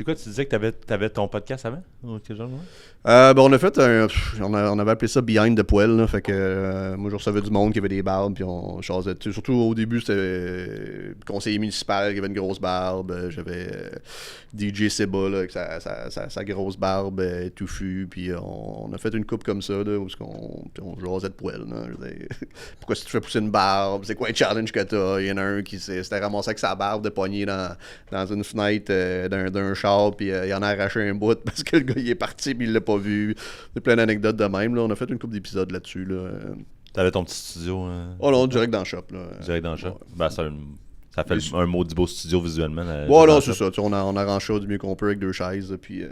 C'est quoi, tu disais que t'avais ton podcast avant? Ou quelque chose, ouais? On a fait on avait appelé ça Behind the Poil, là, fait que moi je recevais du monde qui avait des barbes, puis on jasait. Surtout au début, c'était conseiller municipal qui avait une grosse barbe, j'avais DJ Seba là, avec sa grosse barbe touffue, puis on a fait une coupe comme ça, là, où on jasait de poil. Là, pourquoi si tu fais pousser une barbe, c'est quoi le challenge que t'as? Il y en a un qui s'était ramassé avec sa barbe de poignée dans une fenêtre d'un char, puis il en a arraché un bout parce que le gars il est parti, puis il l'a pas vu. C'est plein d'anecdotes de même. Là. On a fait une couple d'épisodes là-dessus. Là. T'avais ton petit studio? Oh non, direct dans le shop. Là. Direct dans le shop? Ouais. Ben, ça fait un maudit beau studio visuellement. Ouais, non, c'est ça. On arrange ça du mieux qu'on peut avec 2 chaises. Puis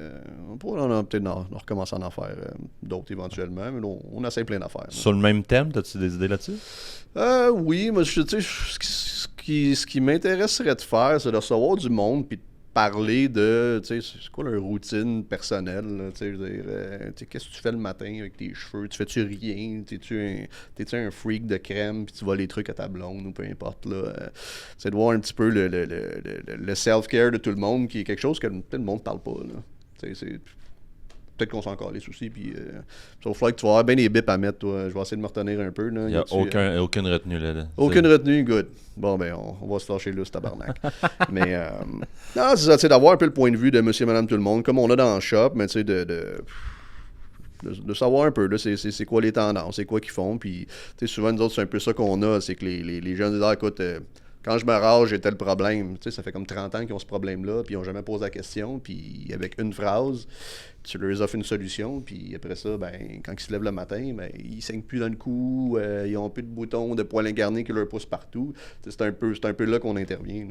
on pourrait peut-être recommencer à en faire d'autres éventuellement. Mais là, on essaie plein d'affaires. Sur le même thème, t'as-tu des idées là-dessus? Oui, mais ce qui m'intéresserait de faire, c'est de recevoir du monde puis de parler de, tu sais, c'est quoi leur routine personnelle, tu sais, je veux dire, qu'est-ce que tu fais le matin avec tes cheveux, tu fais-tu rien, t'es-tu un freak de crème, puis tu vas les trucs à ta blonde, ou peu importe, là, c'est de voir un petit peu le self-care de tout le monde, qui est quelque chose que peut-être le monde parle pas, là, tu sais, peut-être qu'on s'en calisse aussi, puis il va falloir que tu vas avoir bien des bips à mettre, toi. Je vais essayer de me retenir un peu. Là. Il n'y a aucune retenue là. Aucune retenue, good. Bon, ben, on va se lâcher là, ce tabarnak. Mais, non, c'est ça, tu sais, d'avoir un peu le point de vue de monsieur, madame, tout le monde, comme on a dans le shop, mais tu sais, de savoir un peu, là, c'est quoi les tendances, c'est quoi qu'ils font, puis, tu sais, souvent, nous autres, c'est un peu ça qu'on a, c'est que les jeunes disent, écoute, quand je me rase, j'ai tel problème. Tu sais, ça fait comme 30 ans qu'ils ont ce problème-là, puis ils n'ont jamais posé la question, puis avec une phrase, tu leur offres une solution, puis après ça, ben, quand ils se lèvent le matin, ben, ils saignent plus dans le cou, ils ont plus de boutons, de poils incarnés qui leur poussent partout. C'est un peu là qu'on intervient.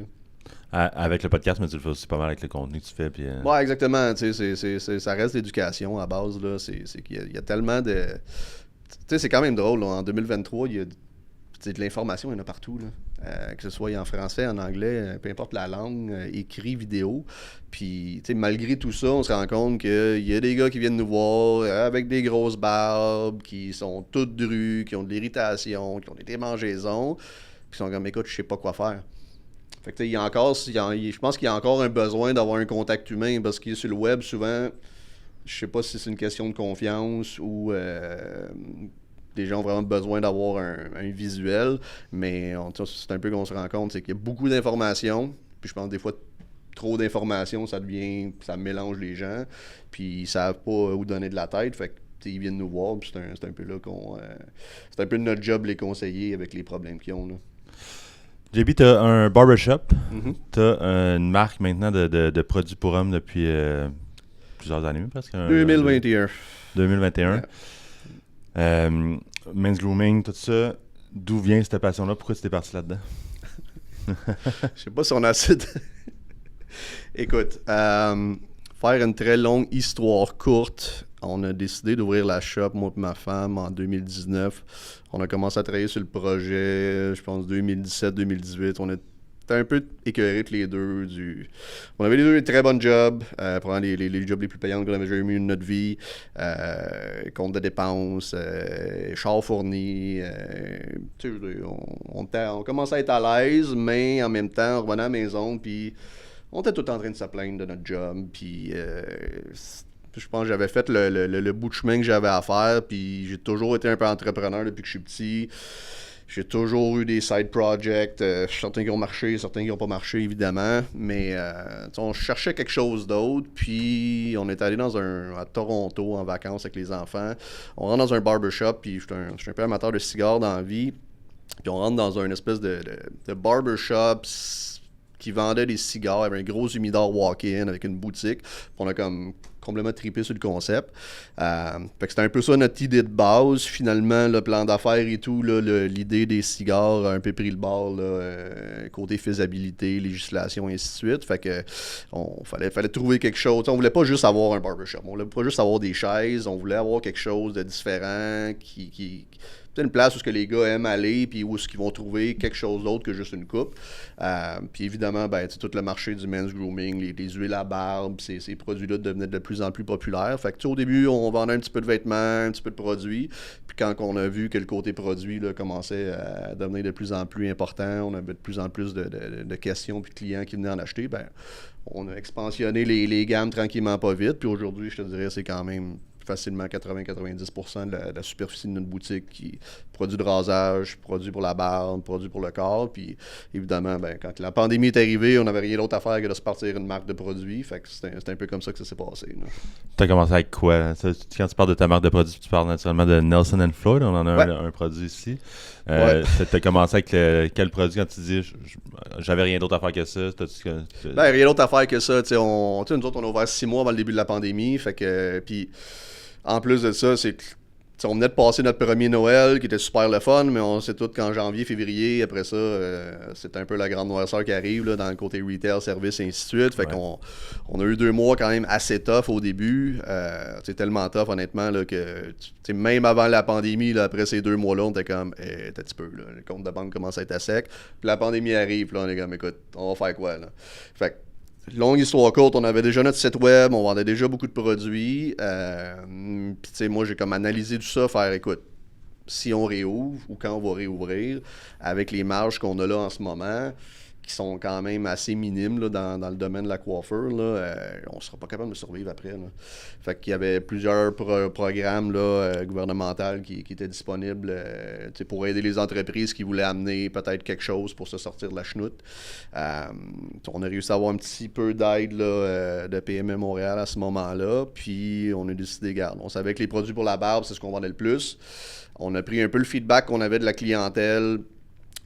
Là. Avec le podcast, mais tu le fais aussi pas mal avec le contenu que tu fais. Puis, Ouais, exactement. Tu sais, ça reste l'éducation à base. Là. C'est qu'il y a tellement de... Tu sais, c'est quand même drôle. Là. En 2023, il y a de l'information, il y en a partout. Là. Que ce soit en français, en anglais, peu importe la langue, écrit, vidéo. Puis, tu sais, malgré tout ça, on se rend compte qu'il y a des gars qui viennent nous voir avec des grosses barbes, qui sont toutes drues, qui ont de l'irritation, qui ont des démangeaisons, puis qui sont comme, écoute, je sais pas quoi faire. Fait que, tu sais, je pense qu'il y a encore un besoin d'avoir un contact humain, parce qu'il est sur le web, souvent, je sais pas si c'est une question de confiance ou... les gens ont vraiment besoin d'avoir un visuel, mais c'est un peu qu'on se rend compte, c'est qu'il y a beaucoup d'informations, puis je pense des fois trop d'informations, ça mélange les gens, puis ils savent pas où donner de la tête, fait que ils viennent nous voir, puis c'est un peu là c'est un peu notre job les conseiller avec les problèmes qu'ils ont là. JB, tu as un barbershop, tu as une marque maintenant de produits pour hommes depuis plusieurs années presque. 2021. 2021. Yeah. Men's grooming, tout ça, d'où vient cette passion-là? Pourquoi tu t'es parti là-dedans? Je sais pas si on a assez de... Écoute, faire une très longue histoire courte, on a décidé d'ouvrir la shop, moi et ma femme, en 2019. On a commencé à travailler sur le projet, je pense, 2017-2018. On était un peu écœurés tous les deux. On avait les deux des très bons jobs, probablement les jobs les plus payants qu'on avait jamais eu de notre vie, compte de dépenses, char fourni. On commençait à être à l'aise, mais en même temps, on revenait à la maison, puis on était tout en train de se plaindre de notre job, puis je pense que j'avais fait le bout de chemin que j'avais à faire, puis j'ai toujours été un peu entrepreneur depuis que je suis petit. J'ai toujours eu des side projects, certains qui ont marché, certains qui n'ont pas marché, évidemment, mais on cherchait quelque chose d'autre, puis on est allé à Toronto en vacances avec les enfants. On rentre dans un barbershop, puis je suis un peu amateur de cigares dans la vie, puis on rentre dans une espèce de barbershop qui vendait des cigares, avec un gros humidor walk-in avec une boutique, puis on a comme complètement trippé sur le concept. Fait que c'était un peu ça notre idée de base. Finalement, le plan d'affaires et tout, là, l'idée des cigares a un peu pris le bord, là, côté faisabilité, législation et ainsi de suite. Fait que fallait trouver quelque chose. T'sais, on voulait pas juste avoir un barbershop. On voulait pas juste avoir des chaises. On voulait avoir quelque chose de différent peut-être une place où les gars aiment aller, puis où ils vont trouver quelque chose d'autre que juste une coupe. Puis évidemment, tout le marché du men's grooming, les huiles à barbe, ces produits-là devenaient de plus en plus populaire. Fait que au début, on vendait un petit peu de vêtements, un petit peu de produits. Puis quand on a vu que le côté produit là, commençait à devenir de plus en plus important, on avait de plus en plus de questions puis de clients qui venaient en acheter, ben on a expansionné les gammes tranquillement pas vite. Puis aujourd'hui, je te dirais, c'est quand même facilement 80-90% de la superficie de notre boutique qui produit de rasage, produit pour la barbe, produit pour le corps. Puis évidemment, ben, quand la pandémie est arrivée, on n'avait rien d'autre à faire que de se partir une marque de produits. Fait que c'est un peu comme ça que ça s'est passé. Tu as commencé avec quoi? Quand tu parles de ta marque de produits, tu parles naturellement de Nelson & Floyd. On en a un produit ici. Tu as commencé avec quel produit quand tu dis j'avais rien d'autre à faire que ça? Ben, rien d'autre à faire que ça. Nous autres, on a ouvert 6 mois avant le début de la pandémie. Fait que, puis en plus de ça, c'est que on venait de passer notre premier Noël qui était super le fun, mais on sait tous qu'en janvier, février, après ça, c'est un peu la grande noirceur qui arrive là, dans le côté retail, service et ainsi de suite. Fait qu'on a eu 2 mois quand même assez tough au début. C'est tellement tough, honnêtement, là, que même avant la pandémie, là, après ces 2 mois-là, on était comme, t'as un petit peu, là, le compte de banque commence à être à sec. Puis la pandémie arrive, puis là, on est comme, écoute, on va faire quoi, là? Fait que, longue histoire courte, on avait déjà notre site web, on vendait déjà beaucoup de produits. Puis tu sais, moi j'ai comme analysé tout ça, faire écoute, si on réouvre ou quand on va réouvrir, avec les marges qu'on a là en ce moment, qui sont quand même assez minimes là, dans le domaine de la coiffure, là, on ne sera pas capable de survivre après. Là. Fait qu'il y avait plusieurs programmes là, gouvernementaux qui étaient disponibles pour aider les entreprises qui voulaient amener peut-être quelque chose pour se sortir de la chenoute. On a réussi à avoir un petit peu d'aide là, de PME Montréal à ce moment-là, puis on a décidé, garde, on savait que les produits pour la barbe, c'est ce qu'on vendait le plus. On a pris un peu le feedback qu'on avait de la clientèle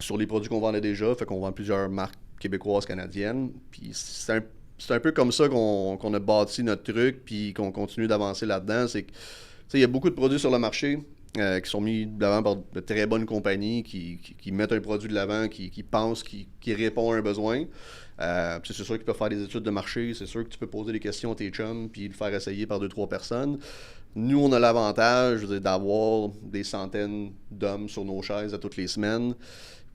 sur les produits qu'on vendait déjà, fait qu'on vend plusieurs marques québécoises, canadiennes. Puis c'est un peu comme ça qu'on a bâti notre truc, puis qu'on continue d'avancer là-dedans. C'est que, il y a beaucoup de produits sur le marché qui sont mis de l'avant par de très bonnes compagnies qui mettent un produit de l'avant, qui pensent, qui répond à un besoin. C'est sûr qu'ils peuvent faire des études de marché, c'est sûr que tu peux poser des questions à tes chums, puis le faire essayer par 2-3 personnes. Nous, on a l'avantage d'avoir des centaines d'hommes sur nos chaises à toutes les semaines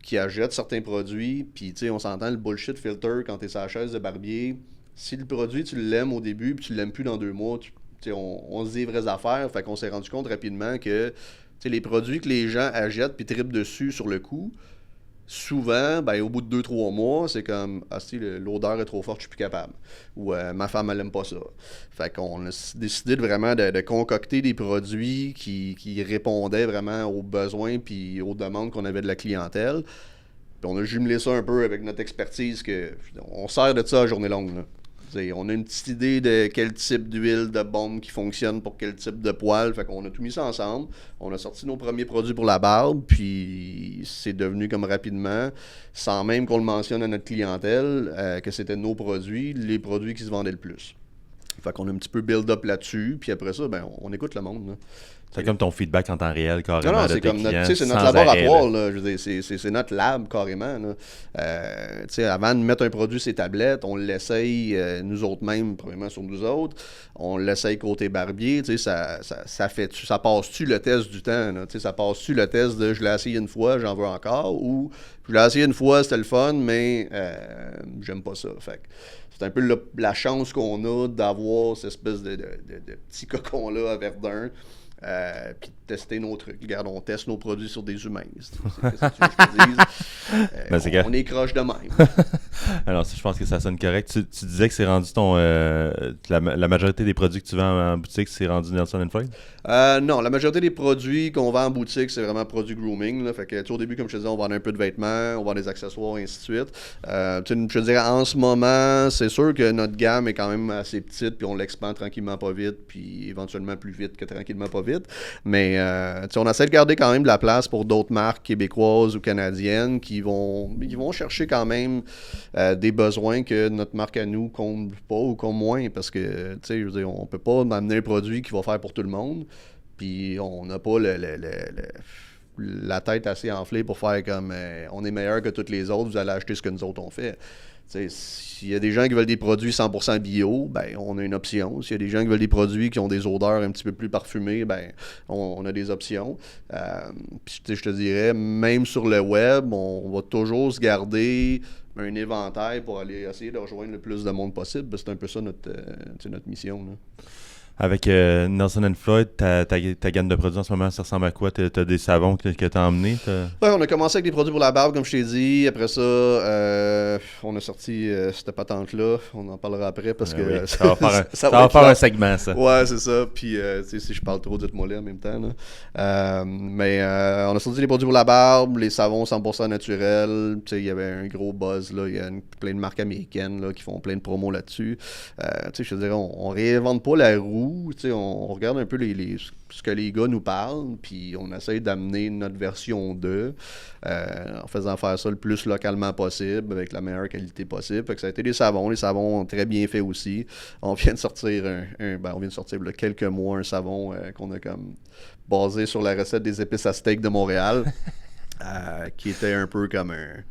qui achètent certains produits, puis tu sais, on s'entend le bullshit filter quand t'es sur la chaise de barbier. Si le produit, tu l'aimes au début, puis tu l'aimes plus dans 2 mois, on se dit les vraies affaires, fait qu'on s'est rendu compte rapidement que les produits que les gens achètent puis trippent dessus sur le coup, souvent, ben, au bout de 2-3 mois, c'est comme « Ah, si, l'odeur est trop forte, je suis plus capable. » Ou Ma femme, elle aime pas ça. » Fait qu'on a décidé vraiment de concocter des produits qui répondaient vraiment aux besoins puis aux demandes qu'on avait de la clientèle. Puis on a jumelé ça un peu avec notre expertise que on sert de ça à journée longue, là. On a une petite idée de quel type d'huile, de baume qui fonctionne pour quel type de poil. Fait qu'on a tout mis ça ensemble. On a sorti nos premiers produits pour la barbe, puis c'est devenu comme rapidement, sans même qu'on le mentionne à notre clientèle, que c'était nos produits, les produits qui se vendaient le plus. Fait qu'on a un petit peu build-up là-dessus, puis après ça, ben on écoute le monde, là. C'est comme ton feedback en temps réel, carrément. Non, c'est comme c'est notre laboratoire, là. Je veux dire, c'est notre lab, carrément. Avant de mettre un produit sur les tablettes, on l'essaye nous autres mêmes, premièrement sur nous autres. On l'essaye côté barbier. Ça passe-tu le test du temps? Là, ça passe-tu le test de je l'ai essayé une fois, j'en veux encore? Ou je l'ai essayé une fois, c'était le fun, mais j'aime pas ça. Fait que c'est un peu la chance qu'on a d'avoir cette espèce de petit cocon-là à Verdun. Puis de tester nos trucs. Regarde, on teste nos produits sur des humains. C'est ce que je te dise. On est croche de même. Alors, je pense que ça sonne correct. Tu disais que c'est rendu la majorité des produits que tu vends en boutique, c'est rendu Nelson & Floyd? Non, la majorité des produits qu'on vend en boutique, c'est vraiment produits grooming. Là. Fait que, au début, comme je te disais, on vend un peu de vêtements, on vend des accessoires, et ainsi de suite. Je te dirais, en ce moment, c'est sûr que notre gamme est quand même assez petite, puis on l'expand tranquillement pas vite, puis éventuellement plus vite que tranquillement pas vite. Mais on essaie de garder quand même de la place pour d'autres marques québécoises ou canadiennes qui vont chercher quand même des besoins que notre marque à nous comble pas ou comble moins, parce que je veux dire, on peut pas amener un produit qui va faire pour tout le monde, puis on n'a pas la tête assez enflée pour faire comme on est meilleur que tous les autres, vous allez acheter ce que nous autres on fait. S'il y a des gens qui veulent des produits 100% bio, ben on a une option. S'il y a des gens qui veulent des produits qui ont des odeurs un petit peu plus parfumées, ben on a des options. Puis je te dirais, même sur le web, on va toujours se garder un éventail pour aller essayer de rejoindre le plus de monde possible. C'est un peu ça notre mission. Là. Avec Nelson & Floyd, ta gamme de produits en ce moment, ça ressemble à quoi? T'as des savons que t'as emmenés? Ouais, on a commencé avec des produits pour la barbe, comme je t'ai dit. Après ça, on a sorti cette patente-là. On en parlera après parce que... Oui. Ça va faire un segment, ça. Ouais, c'est ça. Puis, si je parle trop, dites-moi là en même temps. Là. Mais on a sorti les produits pour la barbe, les savons 100% naturels. Il y avait un gros buzz. Là. Il y a plein de marques américaines là, qui font plein de promos là-dessus. Je te dirais, on réinvente pas la roue. On regarde un peu ce que les gars nous parlent, puis on essaye d'amener notre version d'eux en faisant faire ça le plus localement possible, avec la meilleure qualité possible. Fait que ça a été les savons très bien faits aussi. On vient de sortir on vient de sortir il y a quelques mois un savon qu'on a comme basé sur la recette des épices à steak de Montréal, qui était un peu comme un...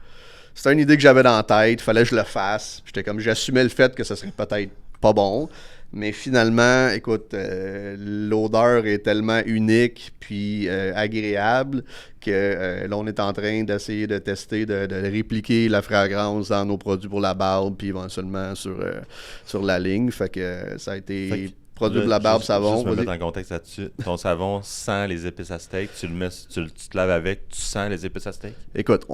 C'était une idée que j'avais dans la tête, fallait que je le fasse. J'assumais le fait que ça serait peut-être pas bon. Mais finalement, écoute, l'odeur est tellement unique puis agréable que là, on est en train d'essayer de tester, de répliquer la fragrance dans nos produits pour la barbe puis éventuellement sur la ligne. Fait que ça a été produit pour la barbe, savon. Juste me mettre en contexte là-dessus. Ton savon sent les épices à steak. Tu te laves avec, tu sens les épices à steak? Écoute,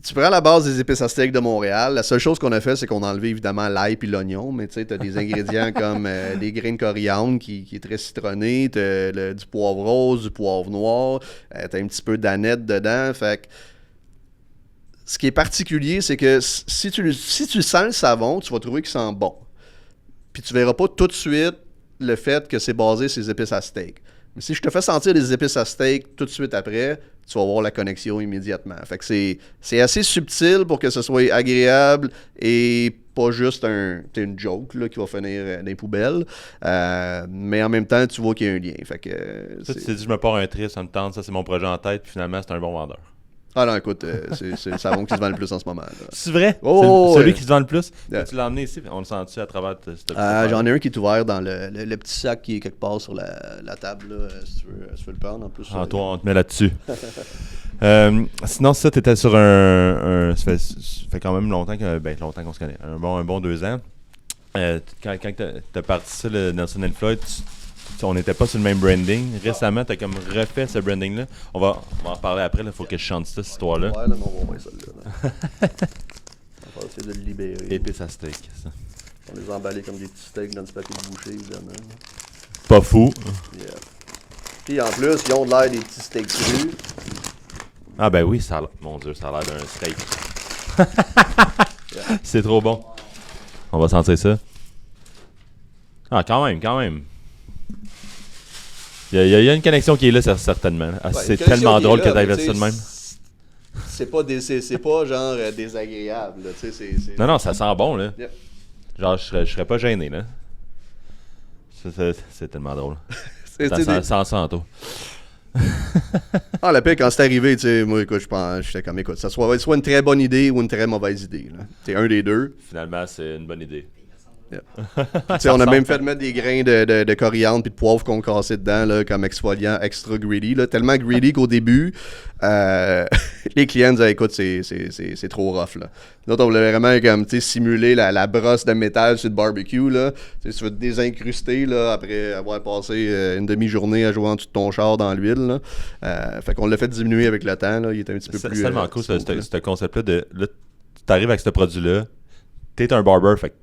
tu prends la base des épices à steak de Montréal. La seule chose qu'on a fait, c'est qu'on a enlevé évidemment l'ail et l'oignon. Mais tu sais, t'as des ingrédients comme des grains de coriandre qui est très citronné. T'as du poivre rose, du poivre noir. T'as un petit peu d'aneth dedans. Fait que ce qui est particulier, c'est que si tu sens le savon, tu vas trouver qu'il sent bon. Puis tu verras pas tout de suite le fait que c'est basé sur les épices à steak. Mais si je te fais sentir des épices à steak tout de suite après, tu vas voir la connexion immédiatement. Fait que c'est assez subtil pour que ce soit agréable et pas juste une joke là, qui va finir dans les poubelles. Mais en même temps, tu vois qu'il y a un lien. Fait que, tu t'es dit, je me pars un tri, ça me tente, ça c'est mon projet en tête, puis finalement, c'est un bon vendeur. Ah non, écoute, c'est le savon qui se vend le plus en ce moment. Là. C'est vrai? Oh, celui qui se vend le plus? Yeah. Tu l'as emmené ici? On le sent-tu à travers cette j'en ai un qui est ouvert dans le petit sac qui est quelque part sur la table, là, si tu veux le prendre. En plus, toi, on te met là-dessus. Sinon, ça, tu étais sur ça fait quand même longtemps qu'on se connaît. Un bon 2 ans. Quand t'as parti ça, le Nelson & Floyd, on n'était pas sur le même branding. Récemment, tu as comme refait ce branding-là. On va en reparler après. Il faut que je chante cette histoire-là. Ouais, là, mais on va voir celle-là. On va essayer de le libérer. Épices à steak, ça. On les emballer comme des petits steaks dans du papier de boucher, évidemment. Pas fou. Yeah. Puis en plus, ils ont de l'air des petits steaks crus. Ah ben oui, mon Dieu, ça a l'air d'un steak. Yeah. C'est trop bon. On va sentir ça. Ah, quand même. Il y a une connexion qui est là, certainement. Ah, ouais, c'est tellement drôle que tu aies fait ça de même. C'est pas genre désagréable. Là, non, ça sent bon. Là. Yep. Genre, je serais pas gêné. Là. C'est tellement drôle. Ça sent tôt. La pire, quand c'est arrivé, tu sais, moi, écoute, j'étais comme, écoute, ça soit une très bonne idée ou une très mauvaise idée. C'est un des deux. Finalement, c'est une bonne idée. Yeah. On a même fait mettre des grains de coriandre puis de poivre qu'on cassait dedans là, comme exfoliant extra greedy. Là, tellement greedy qu'au début, les clients disaient écoute, c'est trop rough. Là. Nous autres, on voulait vraiment comme, simuler la brosse de métal sur le barbecue. Là. Tu veux te désincruster là, après avoir passé une demi-journée à jouer en dessous de ton char dans l'huile. Fait qu'on l'a fait diminuer avec le temps. Là. Il était un petit peu plus... C'est tellement cool ce concept-là. Là, tu arrives avec ce produit-là, t'es un barber, fait que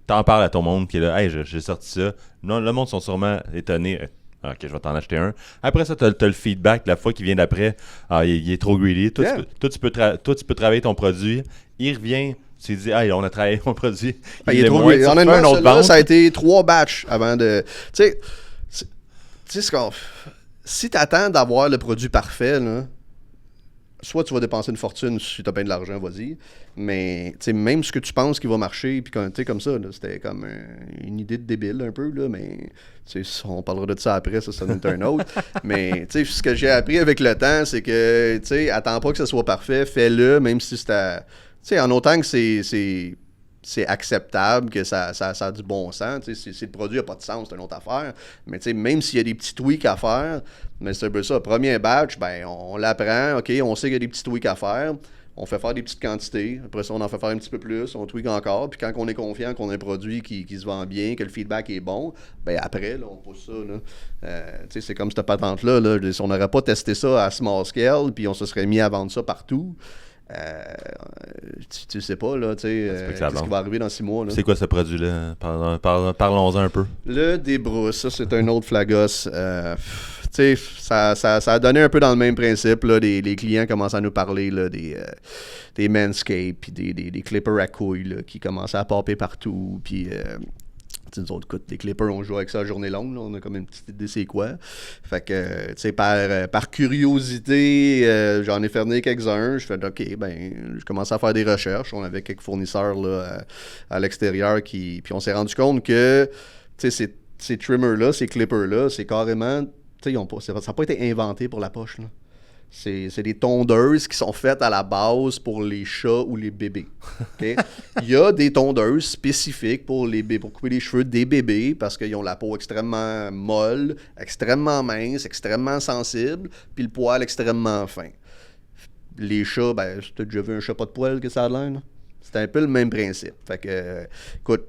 t'en parles à ton monde qui est là, hey, j'ai sorti ça. Non, le monde sont sûrement étonnés. Ok, je vais t'en acheter un. Après ça, t'as le feedback la fois qui vient d'après. Ah, il est trop greedy. Toi, tu peux travailler ton produit. Il revient, tu te dis, hey, on a travaillé mon produit. Il est trop greedy. Honnêtement, là, ça a été 3 batchs avant de. Tu sais, si t'attends d'avoir le produit parfait, là, soit tu vas dépenser une fortune si tu as bien de l'argent, vas-y. Mais même ce que tu penses qui va marcher, puis comme ça, là, c'était comme une idée de débile un peu, là, mais on parlera de ça après, ça nous est un autre. Mais ce que j'ai appris avec le temps, c'est que attends pas que ça soit parfait, fais-le, même si c'est en autant que c'est acceptable, que ça a du bon sens. Si le produit n'a pas de sens, c'est une autre affaire. Mais même s'il y a des petits tweaks à faire, mais c'est un peu ça. Premier batch, ben on l'apprend, OK, on sait qu'il y a des petits tweaks à faire. On fait faire des petites quantités. Après ça, on en fait faire un petit peu plus. On tweak encore. Puis quand on est confiant qu'on a un produit qui se vend bien, que le feedback est bon, ben après, là, on pousse ça. Tu sais, c'est comme cette patente-là. Là. Si on n'aurait pas testé ça à small scale, puis on se serait mis à vendre ça partout, tu sais pas, là, tu sais, qu'est-ce qui va arriver dans 6 mois. Là. C'est quoi ce produit-là? Parlons-en un peu. Le débrousse, ça, c'est un autre flagos. Tu sais, ça a donné un peu dans le même principe. Là, les clients commencent à nous parler là, des Manscaped, puis des clippers à couilles là, qui commençaient à popper partout. Puis, nous autres, écoute, les clippers, on joue avec ça à journée longue. Là, on a comme une petite idée c'est quoi. Fait que, tu sais, par curiosité, j'en ai fait venir quelques-uns. Je fais, OK, ben, je commence à faire des recherches. On avait quelques fournisseurs là, à l'extérieur puis on s'est rendu compte que, tu sais, ces trimmers-là, ces clippers-là, c'est carrément... Ça n'a pas été inventé pour la poche. Là. C'est des tondeuses qui sont faites à la base pour les chats ou les bébés. Okay? Il y a des tondeuses spécifiques pour couper les cheveux des bébés parce qu'ils ont la peau extrêmement molle, extrêmement mince, extrêmement sensible, puis le poil extrêmement fin. Les chats, ben, tu as déjà vu un chat pas de poil que ça a l'air? Là? C'est un peu le même principe. Fait que, écoute,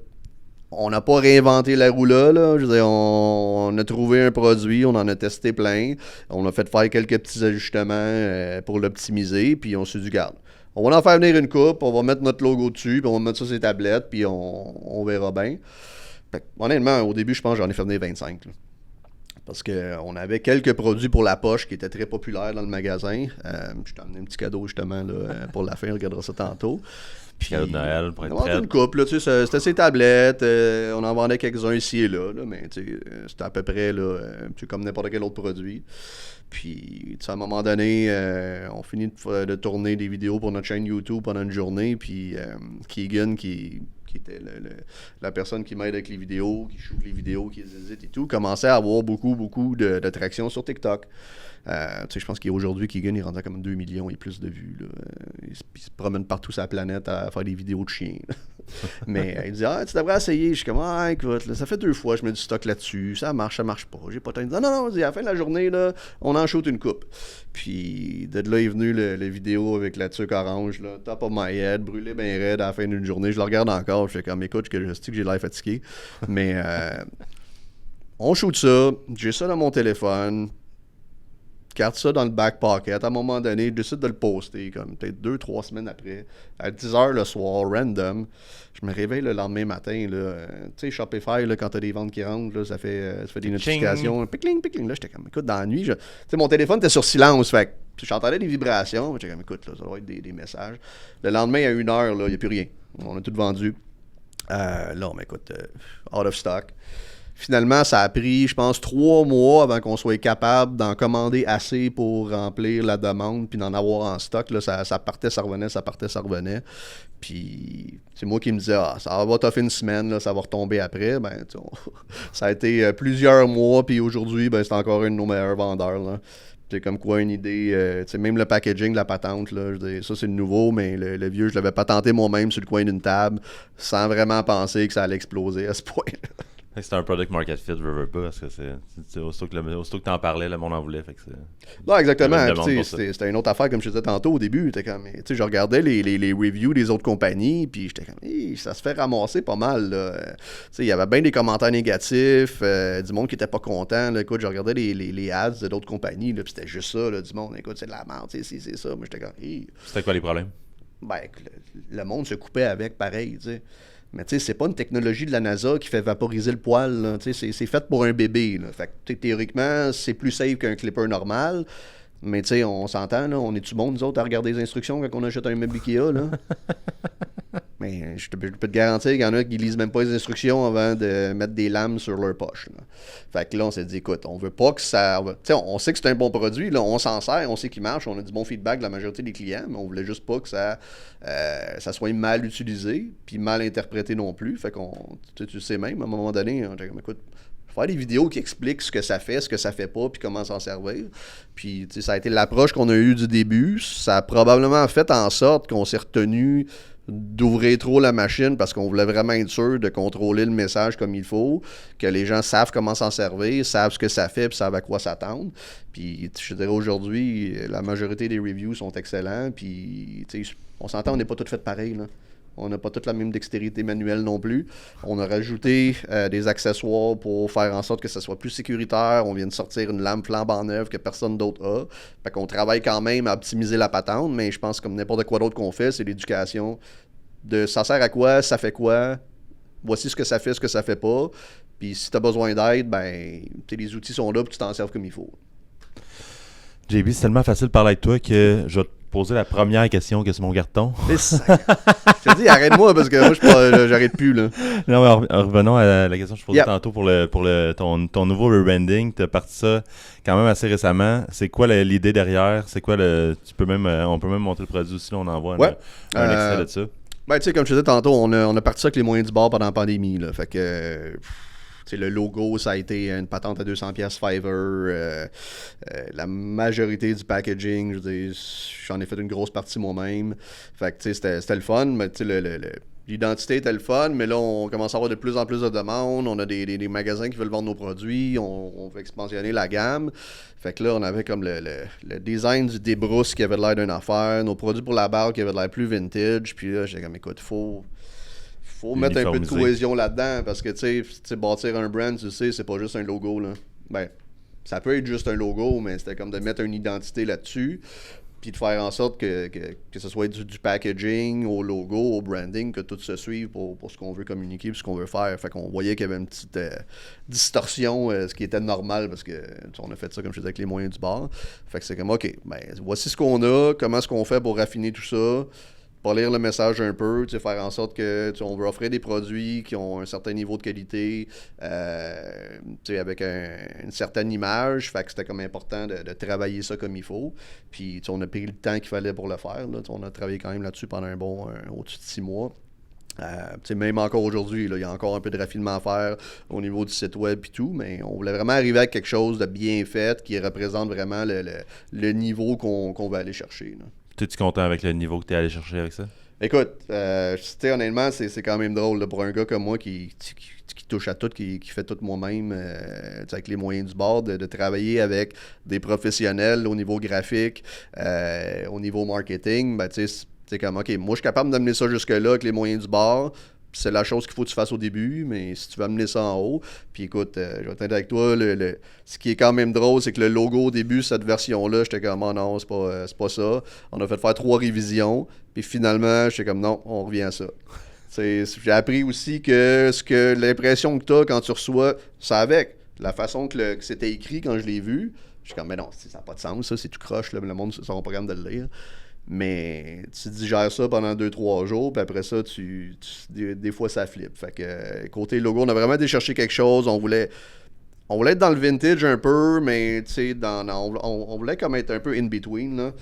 on n'a pas réinventé la roue là. Je veux dire, on a trouvé un produit, on en a testé plein. On a fait faire quelques petits ajustements pour l'optimiser, puis on s'est dit, garde, on va en faire venir une coupe, on va mettre notre logo dessus, puis on va mettre ça sur les tablettes, puis on verra bien. Fait que, honnêtement, au début, je pense que j'en ai fait venir 25. Là. Parce qu'on avait quelques produits pour la poche qui étaient très populaires dans le magasin. Je t'ai amené un petit cadeau justement là, pour la fin, on regardera ça tantôt. Puis, cadeau de Noël pour être on a une couple, là, tu sais, c'était ses tablettes, on en vendait quelques-uns ici et là, mais tu sais, c'était à peu près là, comme n'importe quel autre produit. Puis, tu sais, à un moment donné, on finit de tourner des vidéos pour notre chaîne YouTube pendant une journée, puis Keegan, qui était la personne qui m'aide avec les vidéos, qui shoot les vidéos, qui les édite et tout, commençait à avoir beaucoup de traction sur TikTok. Je pense qu'aujourd'hui, Keegan est rendu à comme 2 millions et plus de vues. Là. Il se promène partout sur la planète à faire des vidéos de chiens. Mais il dit, tu devrais essayer. Je suis comme, écoute, là, ça fait 2 fois que je mets du stock là-dessus. Ça marche pas. J'ai pas temps de dire, non, à la fin de la journée, là, on en shoot une coupe. Puis de là est venu le vidéo avec la tuque orange, là, top of my head, brûlé bien raide à la fin d'une journée. Je le regarde encore. Je fais comme, écoute, je sais que j'ai l'air fatigué. Mais on shoot ça. J'ai ça dans mon téléphone. Garde ça dans le back pocket. À un moment donné, je décide de le poster, comme peut-être 2-3 semaines après, à 10h le soir, random. Je me réveille le lendemain matin. Tu sais, Shopify, là, quand tu as des ventes qui rentrent, là, ça fait des notifications. Picling. Là, j'étais comme, écoute, dans la nuit, mon téléphone était sur silence. Fait que j'entendais des vibrations. J'étais comme, écoute, là, ça doit être des messages. Le lendemain, à 1h, il n'y a plus rien. On a tout vendu. Là, on m'écoute, out of stock. Finalement, ça a pris, je pense, 3 mois avant qu'on soit capable d'en commander assez pour remplir la demande puis d'en avoir en stock. Là, ça partait, ça revenait. Puis, c'est moi qui me disais, ça va toffer une semaine, là, ça va retomber après. Ben, ça a été plusieurs mois, puis aujourd'hui, ben, c'est encore un de nos meilleurs vendeurs. Là. C'est comme quoi une idée, même le packaging, la patente, là, ça c'est le nouveau, mais le vieux, je l'avais patenté moi-même sur le coin d'une table sans vraiment penser que ça allait exploser à ce point-là. C'est un product market fit, veux pas, parce que c'est aussitôt que t'en parlais, le monde en voulait. Fait que non, exactement. C'était une autre affaire, comme je disais tantôt au début. Je regardais les reviews des autres compagnies, puis j'étais comme, ça se fait ramasser pas mal. Il y avait bien des commentaires négatifs, du monde qui était pas content. Là. Écoute, je regardais les ads d'autres compagnies, puis c'était juste ça, là, du monde. Écoute, c'est de la merde, c'est ça. Moi, j'étais comme, C'était quoi les problèmes? Ben, le monde se coupait avec pareil, tu sais. Mais tu sais, c'est pas une technologie de la NASA qui fait vaporiser le poil. C'est fait pour un bébé. Là. Fait que théoriquement, c'est plus safe qu'un clipper normal. Mais tu sais, on s'entend, là, on est-tu bon, nous autres, à regarder les instructions quand on achète un meuble Ikea, là? Mais je peux te garantir qu'il y en a qui lisent même pas les instructions avant de mettre des lames sur leur poche. Là. Fait que là, on s'est dit, écoute, on veut pas que ça... Tu sais, on sait que c'est un bon produit, là, on s'en sert, on sait qu'il marche, on a du bon feedback de la majorité des clients, mais on voulait juste pas que ça soit mal utilisé, puis mal interprété non plus. Fait qu'on... Tu sais même, à un moment donné, on dit, écoute, faire des vidéos qui expliquent ce que ça fait pas, puis comment s'en servir. Puis, tu sais, ça a été l'approche qu'on a eue du début. Ça a probablement fait en sorte qu'on s'est retenu d'ouvrir trop la machine parce qu'on voulait vraiment être sûr de contrôler le message comme il faut, que les gens savent comment s'en servir, savent ce que ça fait, puis savent à quoi s'attendre. Puis, je dirais aujourd'hui, la majorité des reviews sont excellents, puis, tu sais, on s'entend, on n'est pas tous fait pareil, là. On n'a pas toute la même dextérité manuelle non plus. On a rajouté des accessoires pour faire en sorte que ça soit plus sécuritaire. On vient de sortir une lame flambant neuve que personne d'autre a. Fait qu'on travaille quand même à optimiser la patente, mais je pense comme n'importe quoi d'autre qu'on fait, c'est l'éducation de ça sert à quoi, ça fait quoi, voici ce que ça fait pas. Puis si tu as besoin d'aide, ben les outils sont là pour que tu t'en serves comme il faut. JB, c'est tellement facile de parler avec toi que je vais te poser la première question que c'est mon carton. Je te dis, arrête-moi parce que moi, j'arrête plus, là. Non, mais revenons à la question que je posais tantôt pour ton nouveau rebranding. Tu as parti ça quand même assez récemment. C'est quoi l'idée derrière? C'est quoi on peut même monter le produit aussi, là, on envoie un extrait de ça. Ben, tu sais, comme je te disais tantôt, on a parti ça avec les moyens du bord pendant la pandémie, là. Fait que... le logo, ça a été une patente à 200$ Fiverr. La majorité du packaging, je veux dire, j'en ai fait une grosse partie moi-même. Fait que, tu sais, c'était le fun, mais tu sais, l'identité était le fun, mais là, on commence à avoir de plus en plus de demandes. On a des magasins qui veulent vendre nos produits. On veut expansionner la gamme. Fait que là, on avait comme le design du débrousse qui avait l'air d'une affaire, nos produits pour la barre qui avaient l'air plus vintage. Puis là, j'étais comme, écoute, faut mettre un peu de cohésion là-dedans, parce que, tu sais, bâtir un brand, tu sais, c'est pas juste un logo, là. Ben, ça peut être juste un logo, mais c'était comme de mettre une identité là-dessus, puis de faire en sorte que ce soit du packaging au logo, au branding, que tout se suive pour ce qu'on veut communiquer puis ce qu'on veut faire. Fait qu'on voyait qu'il y avait une petite distorsion, ce qui était normal, parce que on a fait ça, comme je disais, avec les moyens du bord. Fait que c'est comme, OK, ben, voici ce qu'on a, comment est-ce qu'on fait pour raffiner tout ça, pour lire le message un peu, faire en sorte que on veut offrir des produits qui ont un certain niveau de qualité, avec une certaine image. Fait que c'était comme important de travailler ça comme il faut. Puis on a pris le temps qu'il fallait pour le faire. Là. On a travaillé quand même là-dessus pendant au-dessus de 6 mois. Même encore aujourd'hui, il y a encore un peu de raffinement à faire au niveau du site web et tout, mais on voulait vraiment arriver à quelque chose de bien fait qui représente vraiment le niveau qu'on va aller chercher. Là. Es-tu content avec le niveau que tu es allé chercher avec ça? Écoute, honnêtement, c'est quand même drôle là, pour un gars comme moi qui touche à tout, qui fait tout moi-même, avec les moyens du bord, de travailler avec des professionnels au niveau graphique, au niveau marketing. Ben, c'est comme, OK, moi, je suis capable d'amener ça jusque-là avec les moyens du bord. C'est la chose qu'il faut que tu fasses au début, mais si tu veux amener ça en haut, puis écoute, je vais t'aider avec toi, ce qui est quand même drôle, c'est que le logo au début, cette version-là, j'étais comme, oh non, c'est pas ça. On a fait faire 3 révisions, puis finalement, j'étais comme, non, on revient à ça. J'ai appris aussi que l'impression que tu as quand tu reçois, ça avec la façon que c'était écrit quand je l'ai vu, je suis comme, mais non, ça n'a pas de sens, ça, c'est tout croche, là, le monde sur son programme de le lire. Mais tu digères ça pendant 2-3 jours, puis après ça, des fois, ça flippe. Fait que côté logo, on a vraiment été chercher quelque chose. On voulait être dans le vintage un peu, mais tu sais, on voulait comme être un peu in-between. Là.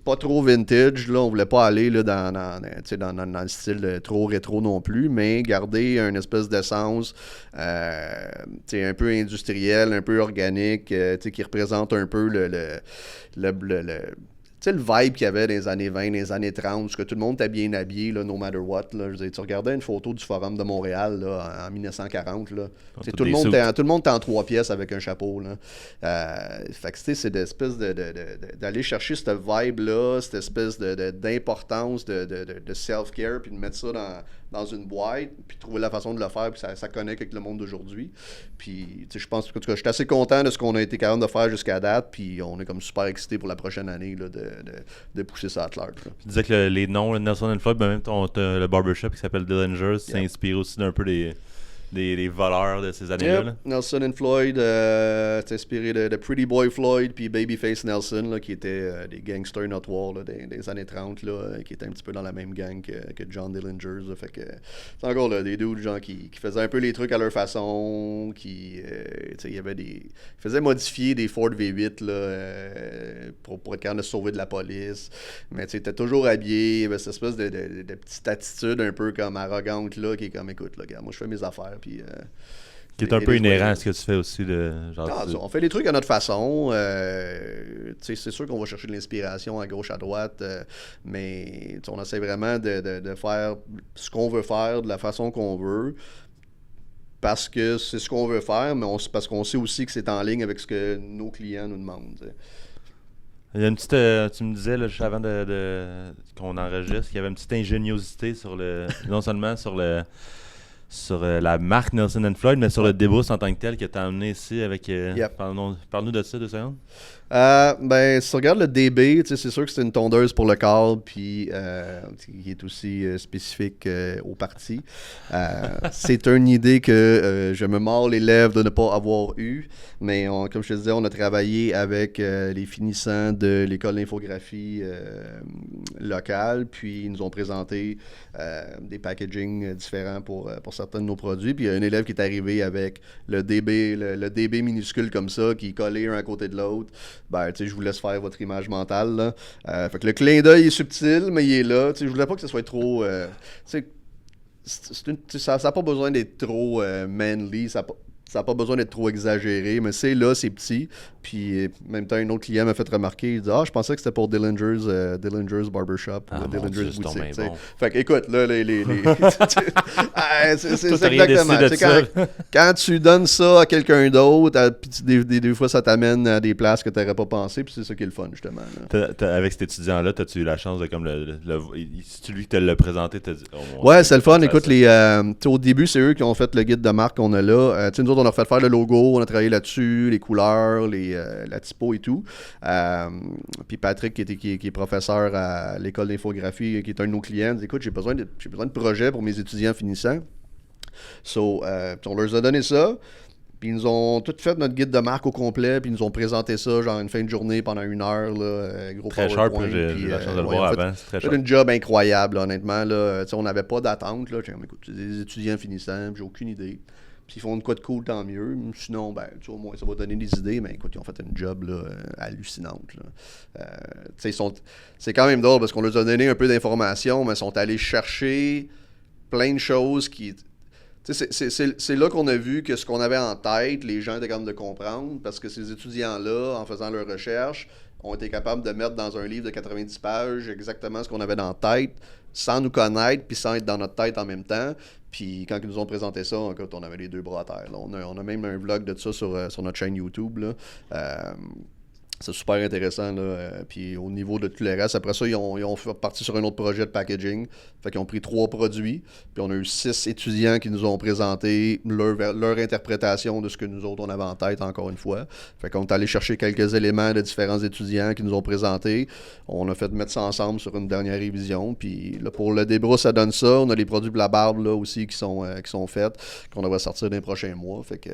Pas trop vintage, là, on voulait pas aller là, dans le style trop rétro non plus, mais garder une espèce d'essence un peu industrielle, un peu organique, qui représente un peu le vibe qu'il y avait dans les années 20, dans les années 30, où tout le monde était bien habillé, là, no matter what. Là. Je veux dire, tu regardais une photo du Forum de Montréal là, en 1940. Là. Tout le monde était en 3 pièces avec un chapeau. Là. Fait que c'est d'espèce d'aller chercher cette vibe-là, cette espèce d'importance de self-care, puis de mettre ça dans une boîte, puis trouver la façon de le faire, puis ça connecte avec le monde d'aujourd'hui. Puis, je pense que je suis assez content de ce qu'on a été capable de faire jusqu'à date, puis on est comme super excités pour la prochaine année là, de pousser ça à large. Tu disais que les noms, Nelson and Floyd, même le barbershop qui s'appelle Dillinger, s'inspire aussi d'un peu des voleurs de ces années-là. Là. Nelson and Floyd, c'est inspiré de Pretty Boy Floyd puis Babyface Nelson, là, qui étaient des gangsters notoires là, des années 30, là, qui étaient un petit peu dans la même gang que John Dillinger. Fait que c'est encore là, des dudes genre, qui faisaient un peu les trucs à leur façon, qui faisaient modifier des Ford V8 là, pour être capable de se sauver de la police. Mais tu étais toujours habillé, il y avait cette espèce de petite attitude un peu comme arrogante là, qui est comme, écoute, là, regarde, moi je fais mes affaires. Puis, Qui est un peu inhérent à ce que tu fais aussi. On fait les trucs à notre façon. C'est sûr qu'on va chercher de l'inspiration à gauche, à droite, mais on essaie vraiment de faire ce qu'on veut faire de la façon qu'on veut. Parce que c'est ce qu'on veut faire, mais parce qu'on sait aussi que c'est en ligne avec ce que nos clients nous demandent. T'sais. Il y a une petite, tu me disais là, juste avant qu'on enregistre, qu'il y avait une petite ingéniosité non seulement sur la marque Nelson & Floyd, mais sur le débrousse en tant que tel que tu as amené ici avec... Parle-nous de ça 2 secondes. Si tu regardes le DB, c'est sûr que c'est une tondeuse pour le corps, puis qui est aussi spécifique aux parties. C'est une idée que je me mords les lèvres de ne pas avoir eue, mais comme je te disais, on a travaillé avec les finissants de l'école d'infographie locale, puis ils nous ont présenté des packaging différents pour certains de nos produits, puis il y a un élève qui est arrivé avec le DB minuscule comme ça, qui est collé un à côté de l'autre. Je vous laisse faire votre image mentale. Là. Fait que le clin d'œil est subtil, mais il est là. Je voulais pas que ce soit trop... ça n'a pas besoin d'être trop manly, ça n'a pas besoin d'être trop exagéré, mais c'est là, c'est petit. Puis, en même temps, un autre client m'a fait remarquer, il dit « Ah, je pensais que c'était pour Dillinger's Barbershop ou Dillinger's Boutique. » Fait que, écoute, là, c'est exactement. Quand tu donnes ça à quelqu'un d'autre, des fois, ça t'amène à des places que tu n'aurais pas pensé, puis c'est ça qui est le fun, justement. Avec cet étudiant-là, as-tu eu la chance de, comme, c'est lui qui te l'a présenté, t'as dit... Ouais, c'est le fun. Écoute, au début, c'est eux qui ont fait le guide de marque qu'on a là. Nous autres, on a fait faire le logo, on a travaillé là-dessus, les couleurs, la typo et tout. Puis Patrick, qui est professeur à l'école d'infographie, qui est un de nos clients, dit « Écoute, j'ai besoin de projets pour mes étudiants finissants. » On leur a donné ça. Puis ils nous ont tout fait notre guide de marque au complet, puis ils nous ont présenté ça, genre une fin de journée pendant 1 heure, là, gros très PowerPoint. Très sharp, j'ai eu la chance de le voir avant, c'est très sharp. C'était un job incroyable, là, honnêtement. Là, on n'avait pas d'attente. Là. Écoute, c'est des étudiants finissants, j'ai aucune idée. Puis ils font de quoi de cool, tant mieux. Sinon, au moins, ça va donner des idées. Mais écoute, ils ont fait une job là, hallucinante. Là. C'est quand même drôle parce qu'on leur a donné un peu d'informations, mais ils sont allés chercher plein de choses qui... C'est là qu'on a vu que ce qu'on avait en tête, les gens étaient capables de comprendre, parce que ces étudiants-là, en faisant leurs recherches, ont été capables de mettre dans un livre de 90 pages exactement ce qu'on avait dans la tête, sans nous connaître, puis sans être dans notre tête en même temps. Puis quand ils nous ont présenté ça, écoute, on avait les 2 bras à terre. Là. On a même un vlog de ça sur notre chaîne YouTube. Là. C'est super intéressant. Là. Puis au niveau de tout le reste, après ça, ils ont fait partie sur un autre projet de packaging. Fait qu'ils ont pris 3 produits. Puis on a eu 6 étudiants qui nous ont présenté leur interprétation de ce que nous autres, on avait en tête, encore une fois. Fait qu'on est allé chercher quelques éléments de différents étudiants qui nous ont présentés. On a fait mettre ça ensemble sur une dernière révision. Puis là, pour le débrousse, ça donne ça. On a les produits de la barbe là, aussi qui sont faits, qu'on devrait sortir dans les prochains mois. Fait que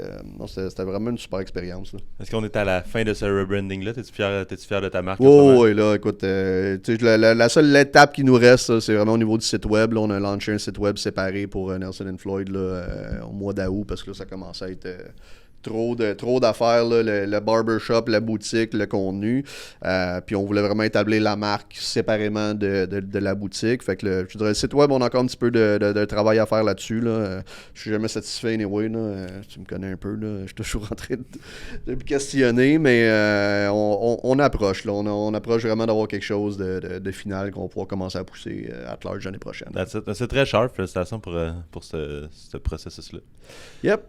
c'était vraiment une super expérience. Là. Est-ce qu'on est à la fin de ce rebranding-là? T'es-tu fier de ta marque? Oui, là, écoute, la seule étape qui nous reste, c'est vraiment au niveau du site web. Là, on a lancé un site web séparé pour Nelson & Floyd là, au mois d'août parce que là, ça commence à être trop d'affaires, là, le barbershop, la boutique, le contenu. Puis on voulait vraiment établir la marque séparément de la boutique. Fait que je dirais, le site web, on a encore un petit peu de travail à faire là-dessus. Là. Je suis jamais satisfait anyway. Là. Tu me connais un peu. Là. Je suis toujours en train de me questionner, mais on approche. Là. On approche vraiment d'avoir quelque chose de final qu'on va pouvoir commencer à pousser à large l'année prochaine. C'est très sharp. Félicitations pour ce processus-là. Yep.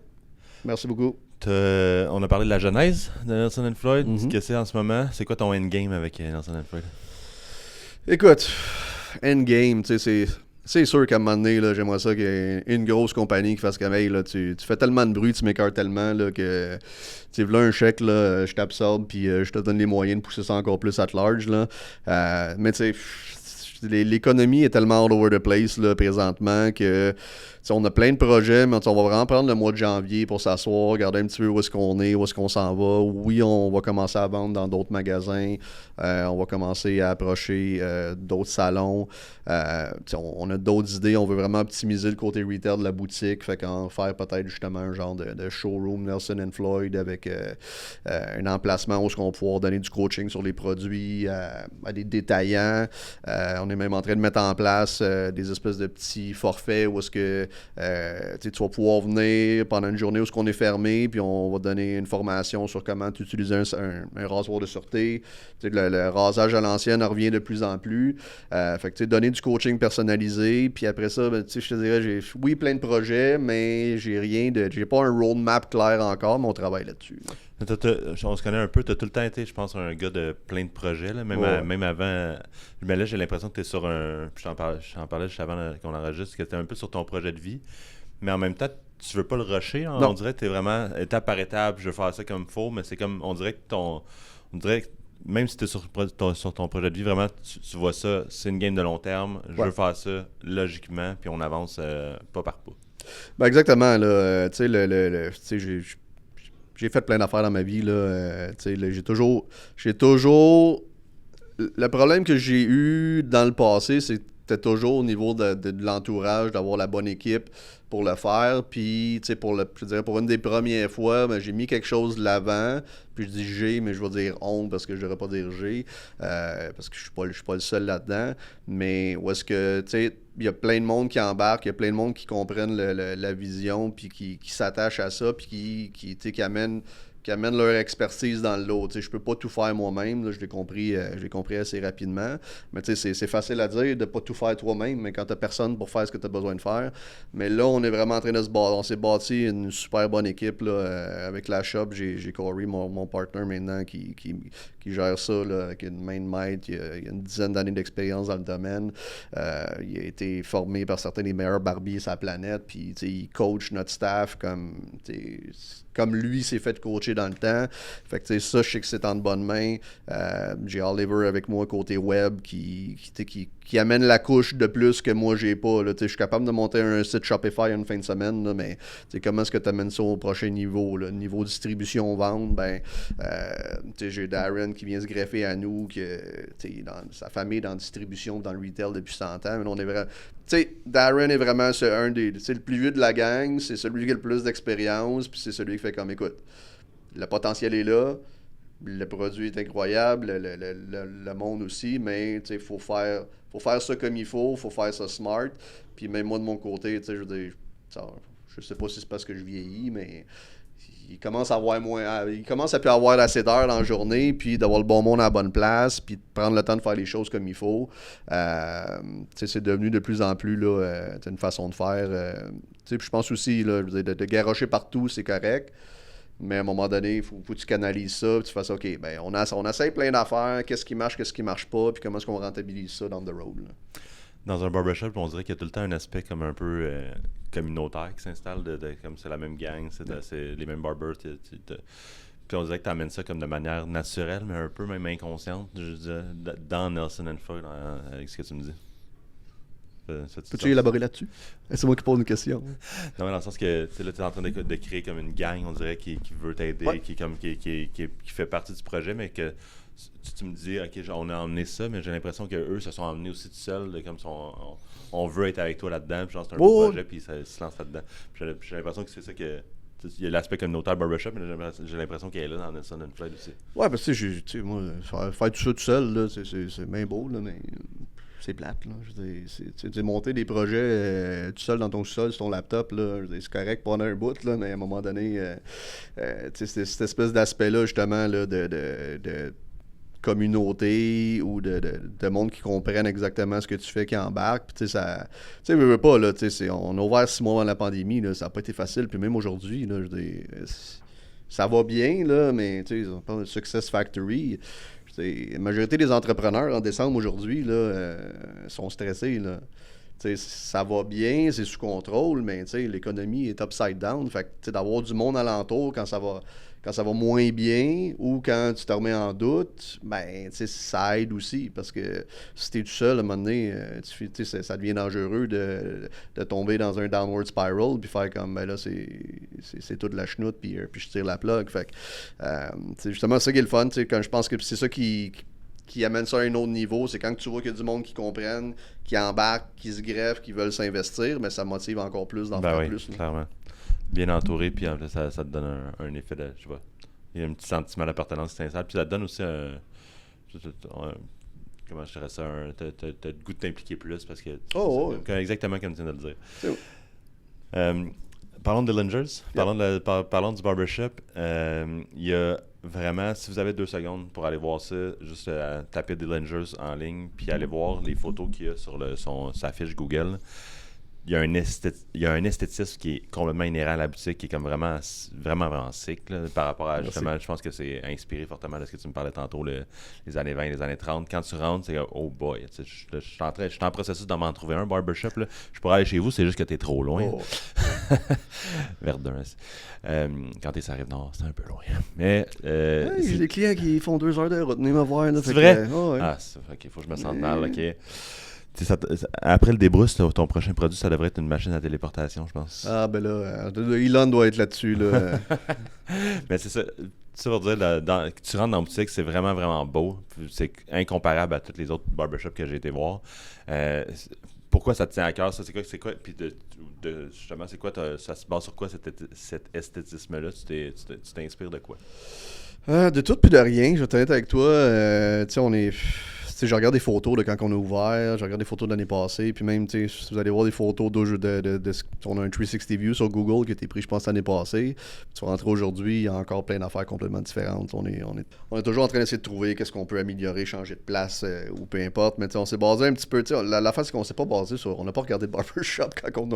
Merci beaucoup. On a parlé de la genèse de Nelson & Floyd. Qu'est-ce que c'est en ce moment? C'est quoi ton endgame avec Nelson & Floyd? Écoute, endgame, tu sais, c'est sûr qu'à un moment donné, là, j'aimerais ça qu'il y ait une grosse compagnie qui fasse comme hey, là, tu fais tellement de bruit, tu m'écœures tellement là, que tu veux un chèque, là, je t'absorbe puis je te donne les moyens de pousser ça encore plus at large. Là. Mais tu sais, l'économie est tellement all over the place là, présentement que on a plein de projets, mais on va vraiment prendre le mois de janvier pour s'asseoir, regarder un petit peu où est-ce qu'on est, où est-ce qu'on s'en va. Oui, on va commencer à vendre dans d'autres magasins. On va commencer à approcher d'autres salons. On a d'autres idées. On veut vraiment optimiser le côté retail de la boutique. Fait qu'en faire peut-être justement un genre de showroom Nelson & Floyd avec un emplacement où on va pouvoir donner du coaching sur les produits à des détaillants. On est même en train de mettre en place des espèces de petits forfaits où est-ce que tu vas pouvoir venir pendant une journée où on est fermé, puis on va donner une formation sur comment utiliser un rasoir de sûreté. Le rasage à l'ancienne revient de plus en plus. Fait que donner du coaching personnalisé, puis après ça, ben, je te dirais, j'ai plein de projets, mais j'ai pas un roadmap clair encore, mais on travaille là-dessus. On se connaît un peu, tu as tout le temps été, je pense, un gars de plein de projets, là, même avant. Mais là, j'ai l'impression que tu es sur un. J'en parlais juste avant qu'on enregistre, que tu es un peu sur ton projet de vie, mais en même temps, tu veux pas le rusher. Hein? On dirait que tu es vraiment étape par étape, je veux faire ça comme il faut, mais c'est comme. On dirait que même si tu es sur ton projet de vie, vraiment, tu vois ça, c'est une game de long terme, je veux faire ça logiquement, puis on avance pas par pas. Ben exactement, là. Tu sais, j'ai fait plein d'affaires dans ma vie, là. J'ai toujours. Le problème que j'ai eu dans le passé, c'était toujours au niveau de l'entourage, d'avoir la bonne équipe pour le faire. Puis, tu sais, je dirais pour une des premières fois, ben, j'ai mis quelque chose de l'avant. Puis je dis j'ai, mais je vais dire on parce que je ne devrais pas dire j'ai. Parce que je suis pas le seul là-dedans. Mais où est-ce que, tu sais, il y a plein de monde qui embarque, il y a plein de monde qui comprennent la vision, puis qui s'attachent à ça, puis qui amènent leur expertise dans le lot. Je peux pas tout faire moi-même, là, je l'ai compris assez rapidement. Mais c'est facile à dire de pas tout faire toi-même, mais quand t'as personne pour faire ce que tu as besoin de faire. Mais là, on est vraiment en train de se bâtir. On s'est bâti une super bonne équipe là, avec la shop. J'ai Corey, mon partner maintenant, qui gère ça là, avec une main de maître. Il a une dizaine d'années d'expérience dans le domaine. Il a été formé par certains des meilleurs barbiers sur la planète. Puis il coach notre staff comme lui s'est fait coacher dans le temps. Fait que ça, je sais que c'est en de bonnes mains. J'ai Oliver avec moi côté web qui amène la couche de plus que moi j'ai pas. Je suis capable de monter un site Shopify une fin de semaine, là, mais comment est-ce que tu amènes ça au prochain niveau? Là? Niveau distribution-vente, j'ai Darren qui vient se greffer à nous, sa famille est dans la distribution, dans le retail depuis 100 ans. Mais on est vraiment... Darren est vraiment le plus vieux de la gang, c'est celui qui a le plus d'expérience, puis c'est celui qui fait comme, écoute, le potentiel est là, le produit est incroyable, le monde aussi, mais il faut faire ça comme il faut faire ça smart. Puis même moi de mon côté, je veux dire, je sais pas si c'est parce que je vieillis, mais il commence à plus avoir assez d'heures dans la journée, puis d'avoir le bon monde à la bonne place, puis de prendre le temps de faire les choses comme il faut. C'est devenu de plus en plus là, une façon de faire. Puis je pense aussi là, de garrocher partout, c'est correct. Mais à un moment donné, il faut que tu canalises ça, puis tu fasses OK, ben on essaye plein d'affaires, qu'est-ce qui marche pas, puis comment est-ce qu'on rentabilise ça down the road. Là. Dans un barbershop, on dirait qu'il y a tout le temps un aspect comme un peu communautaire qui s'installe, comme c'est la même gang, c'est les mêmes barbers. Puis on dirait que tu amènes ça comme de manière naturelle, mais un peu même inconsciente, je dirais, dans Nelson & Foy, avec ce que tu me dis. Peux-tu élaborer là-dessus? C'est moi qui pose une question. Non, mais dans le sens que là, tu es en train de créer comme une gang, on dirait, qui veut t'aider, ouais. qui fait partie du projet, mais que tu me dis, OK, on a emmené ça, mais j'ai l'impression qu'eux se sont emmenés aussi tout seuls, comme si on veut être avec toi là-dedans, puis genre c'est un beau projet, puis ça se lance là-dedans. Puis j'ai l'impression que c'est ça que... Il y a l'aspect communautaire barbershop, mais j'ai l'impression qu'elle est là dans Nelson & Floyd aussi. Ouais, parce que moi, faire tout ça tout seul, là, c'est bien beau, là, mais... C'est plate, là. C'est monter des projets tout seul dans ton sous-sol, sur ton laptop, là. C'est correct pendant un bout, là, mais à un moment donné, cette espèce d'aspect-là, justement, là, de communauté ou de monde qui comprennent exactement ce que tu fais, qui embarque. Puis, ça. Tu sais, veux pas, là. On a ouvert 6 mois avant la pandémie, là. Ça n'a pas été facile. Puis, même aujourd'hui, là, ça va bien, là, mais, tu sais, on parle de Success Factory. La majorité des entrepreneurs en décembre aujourd'hui là, sont stressés. Là. Ça va bien, c'est sous contrôle, mais l'économie est upside down. Fait que, d'avoir du monde alentour quand ça va moins bien ou quand tu te remets en doute, ben ça aide aussi. Parce que si tu es tout seul, à un moment donné, ça devient dangereux de tomber dans un downward spiral puis faire comme ben là, c'est tout de la chenoute puis je tire la plug. Fait que, justement, c'est ça qui est le fun. Quand je pense que c'est ça qui amène ça à un autre niveau, c'est quand tu vois qu'il y a du monde qui comprennent, qui embarquent, qui se greffent, qui veulent s'investir, mais ça motive encore plus d'en faire plus. Là. Clairement. Bien entouré, puis en plus, ça te donne un effet de, je sais pas, il y a un petit sentiment d'appartenance qui s'installe, puis ça te donne aussi comment je dirais ça, t'as le goût de t'impliquer plus, parce que exactement comme tu viens de le dire. Euh, Parlons de Lingers, parlons du barbershop. Il y a vraiment, si vous avez 2 secondes pour aller voir ça, juste taper des Lingers en ligne, puis aller voir les photos qu'il y a sur sa fiche Google. Il y a un esthétisme qui est complètement inhérent à la boutique, qui est comme vraiment, vraiment, vraiment sick, là, par rapport à, justement, je pense que c'est inspiré fortement de ce que tu me parlais tantôt, les années 20, les années 30. Quand tu rentres, c'est oh boy, je suis en processus de m'en trouver un barbershop, là. Je pourrais aller chez vous, c'est juste que t'es trop loin. Oh. Verdun. Quand t'es sur Rive-Nord, c'est un peu loin. Mais, j'ai des clients qui font 2 heures de route, venez me voir. Là, c'est vrai? Ouais. Ah, ok, faut que je me sente mal, ok. Après le débrousse, ton prochain produit, ça devrait être une machine à téléportation, je pense. Ah, ben là, Elon doit être là-dessus. Là. Mais c'est ça. Ça veut dire, tu rentres dans la boutique, c'est vraiment, vraiment beau. C'est incomparable à tous les autres barbershops que j'ai été voir. Pourquoi ça te tient à cœur, ça? C'est quoi? Puis justement, c'est quoi? Ça se base sur quoi, cet esthétisme-là? Tu t'inspires de quoi? De tout puis de rien, je vais être honnête avec toi. Tu sais, on est... je regarde des photos de quand on a ouvert, je regarde des photos de l'année passée, puis même, si vous allez voir des photos on a un 360 view sur Google qui a été pris, je pense, l'année passée. Puis tu vas rentrer aujourd'hui, il y a encore plein d'affaires complètement différentes. On est toujours en train d'essayer de trouver qu'est-ce qu'on peut améliorer, changer de place ou peu importe, mais on s'est basé un petit peu, l'affaire, c'est qu'on s'est pas basé sur, on n'a pas regardé de barbershop quand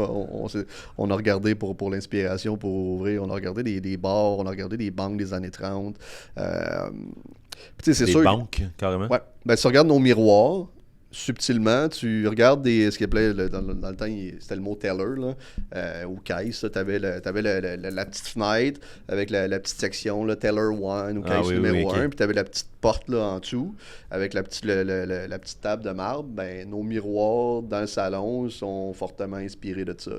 on a regardé pour l'inspiration, pour ouvrir, on a regardé des bars, on a regardé des banques des années 30. C'est des sûr, banques, carrément? Ouais. Ben, si tu regardes nos miroirs, subtilement, tu regardes ce qu'il appelait, dans le temps, c'était le mot teller, là, ou caisse. Tu avais la petite fenêtre avec la petite section, là, teller 1 ou caisse numéro 1, puis tu avais la petite porte là, en dessous avec la petite table de marbre. Ben, nos miroirs dans le salon sont fortement inspirés de ça.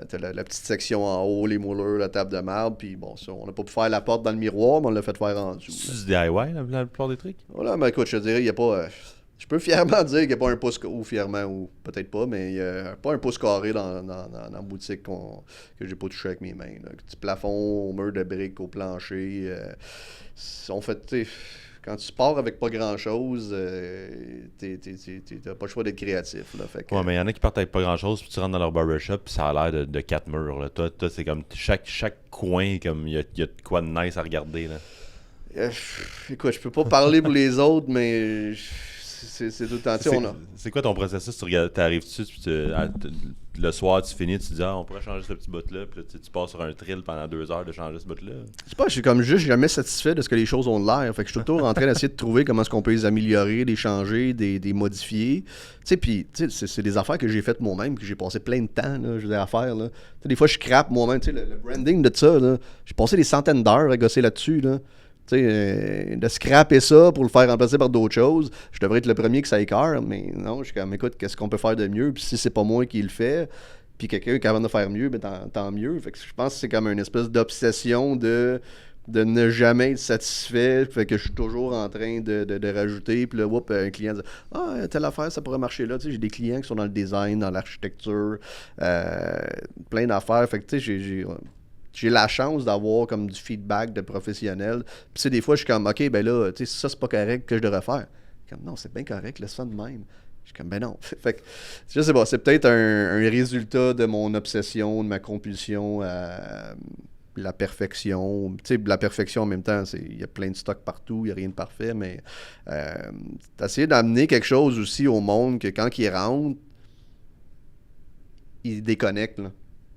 Tu as la petite section en haut, les moulures, la table de marbre, puis bon, ça, on n'a pas pu faire la porte dans le miroir, mais on l'a fait faire en dessous. C'est du DIY, la plupart des trucs? Voilà, mais écoute, je te dirais, il n'y a pas... je peux fièrement dire qu'il n'y a pas un pouce, ou fièrement, ou peut-être pas, mais il n'y a pas un pouce carré dans la boutique que j'ai pas touché avec mes mains. Là. Petit plafond, au mur de briques, au plancher. On fait, quand tu pars avec pas grand-chose, t'as pas le choix d'être créatif. Là, fait que, ouais, mais il y en a qui partent avec pas grand-chose, puis tu rentres dans leur barbershop, puis ça a l'air de 4 murs. Là. Toi, c'est comme chaque coin, comme il y a de quoi de nice à regarder. Là. Écoute, je peux pas parler pour les autres, mais... C'est tout le temps. C'est quoi ton processus? T'arrives-tu, le soir, tu finis, tu dis, on pourrait changer ce petit bout-là, puis tu passes sur un trill pendant 2 heures de changer ce bout-là. Je sais pas, je suis comme juste jamais satisfait de ce que les choses ont de l'air. Fait que je suis toujours en train d'essayer de trouver comment est-ce qu'on peut les améliorer, les changer, des modifier. Tu sais, puis, c'est des affaires que j'ai faites moi-même, que j'ai passé plein de temps, là, je veux dire, à faire. Là. Des fois, je crappe moi-même. Tu sais, le branding de ça, là, j'ai passé des centaines d'heures à gosser là-dessus, là. De scraper ça pour le faire remplacer par d'autres choses, je devrais être le premier que ça écœure, mais non, je suis comme, écoute, qu'est-ce qu'on peut faire de mieux? Puis si c'est pas moi qui le fais, puis quelqu'un qui est capable de faire mieux, ben tant mieux. Fait que je pense que c'est comme une espèce d'obsession de ne jamais être satisfait, fait que je suis toujours en train de rajouter, puis là, un client dit « Ah, telle affaire, ça pourrait marcher là. » Tu sais, j'ai des clients qui sont dans le design, dans l'architecture, plein d'affaires, fait que tu sais, j'ai la chance d'avoir comme du feedback de professionnels. Puis des fois, je suis comme, OK, ben là, tu sais, ça, c'est pas correct que je devrais faire. Comme, non, c'est bien correct, laisse ça de même. Je suis comme, ben non. Fait que, je sais pas, c'est peut-être un résultat de mon obsession, de ma compulsion à la perfection. Tu sais, la perfection en même temps, il y a plein de stocks partout, il n'y a rien de parfait, mais d'essayer d'amener quelque chose aussi au monde que quand il rentre, il déconnecte, là.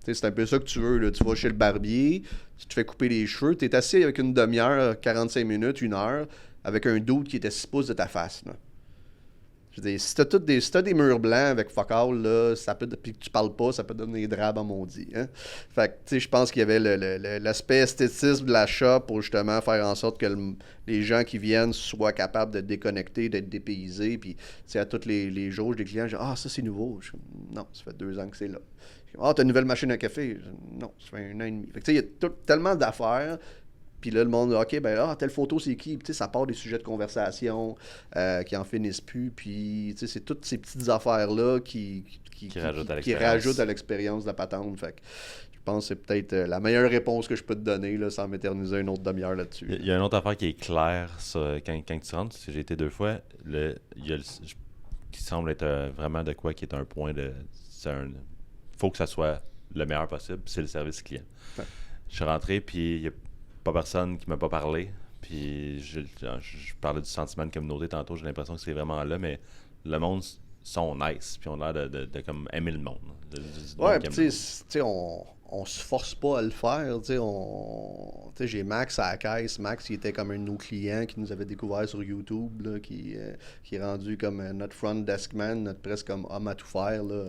C'est un peu ça que tu veux. Là. Tu vas chez le barbier, tu te fais couper les cheveux, tu es assis avec une demi-heure, 45 minutes, 1 heure, avec un doute qui est à 6 pouces de ta face. Là. Je veux dire, si t'as des murs blancs avec fuck all, là, puis que tu parles pas, ça peut donner des draps à maudit. Hein? Fait que, tu sais, je pense qu'il y avait l'aspect esthétisme de la shop pour justement faire en sorte que les gens qui viennent soient capables de déconnecter, d'être dépaysés. Puis, tu sais, à tous les jours, des clients, je dis, ah, ça c'est nouveau. Non, ça fait 2 ans que c'est là. Ah, t'as une nouvelle machine à café? Non, ça fait 1 an et demi. Fait que, tu sais, il y a tellement d'affaires. Puis là, le monde, OK, ben telle photo, c'est qui? Puis, ça part des sujets de conversation qui en finissent plus. Puis, c'est toutes ces petites affaires-là qui rajoutent à l'expérience de la patente. Fait que je pense que c'est peut-être la meilleure réponse que je peux te donner là, sans m'éterniser une autre demi-heure là-dessus. Il y a une autre affaire qui est claire quand tu rentres, parce que j'ai été 2 fois, qui semble être vraiment de quoi qui est un point de... faut que ça soit le meilleur possible, c'est le service client. Ouais. Je suis rentré, puis il n'y a pas personne qui m'a pas parlé. Puis je parlais du sentiment de communauté tantôt, j'ai l'impression que c'est vraiment là, mais le monde sont nice, puis on a l'air de comme aimer le monde. Ouais, puis tu sais, on se force pas à le faire. Tu sais, j'ai Max à la caisse. Max, il était comme un de nos clients qui nous avait découvert sur YouTube, là, qui est rendu comme notre front desk man, notre presque comme homme à tout faire. Là.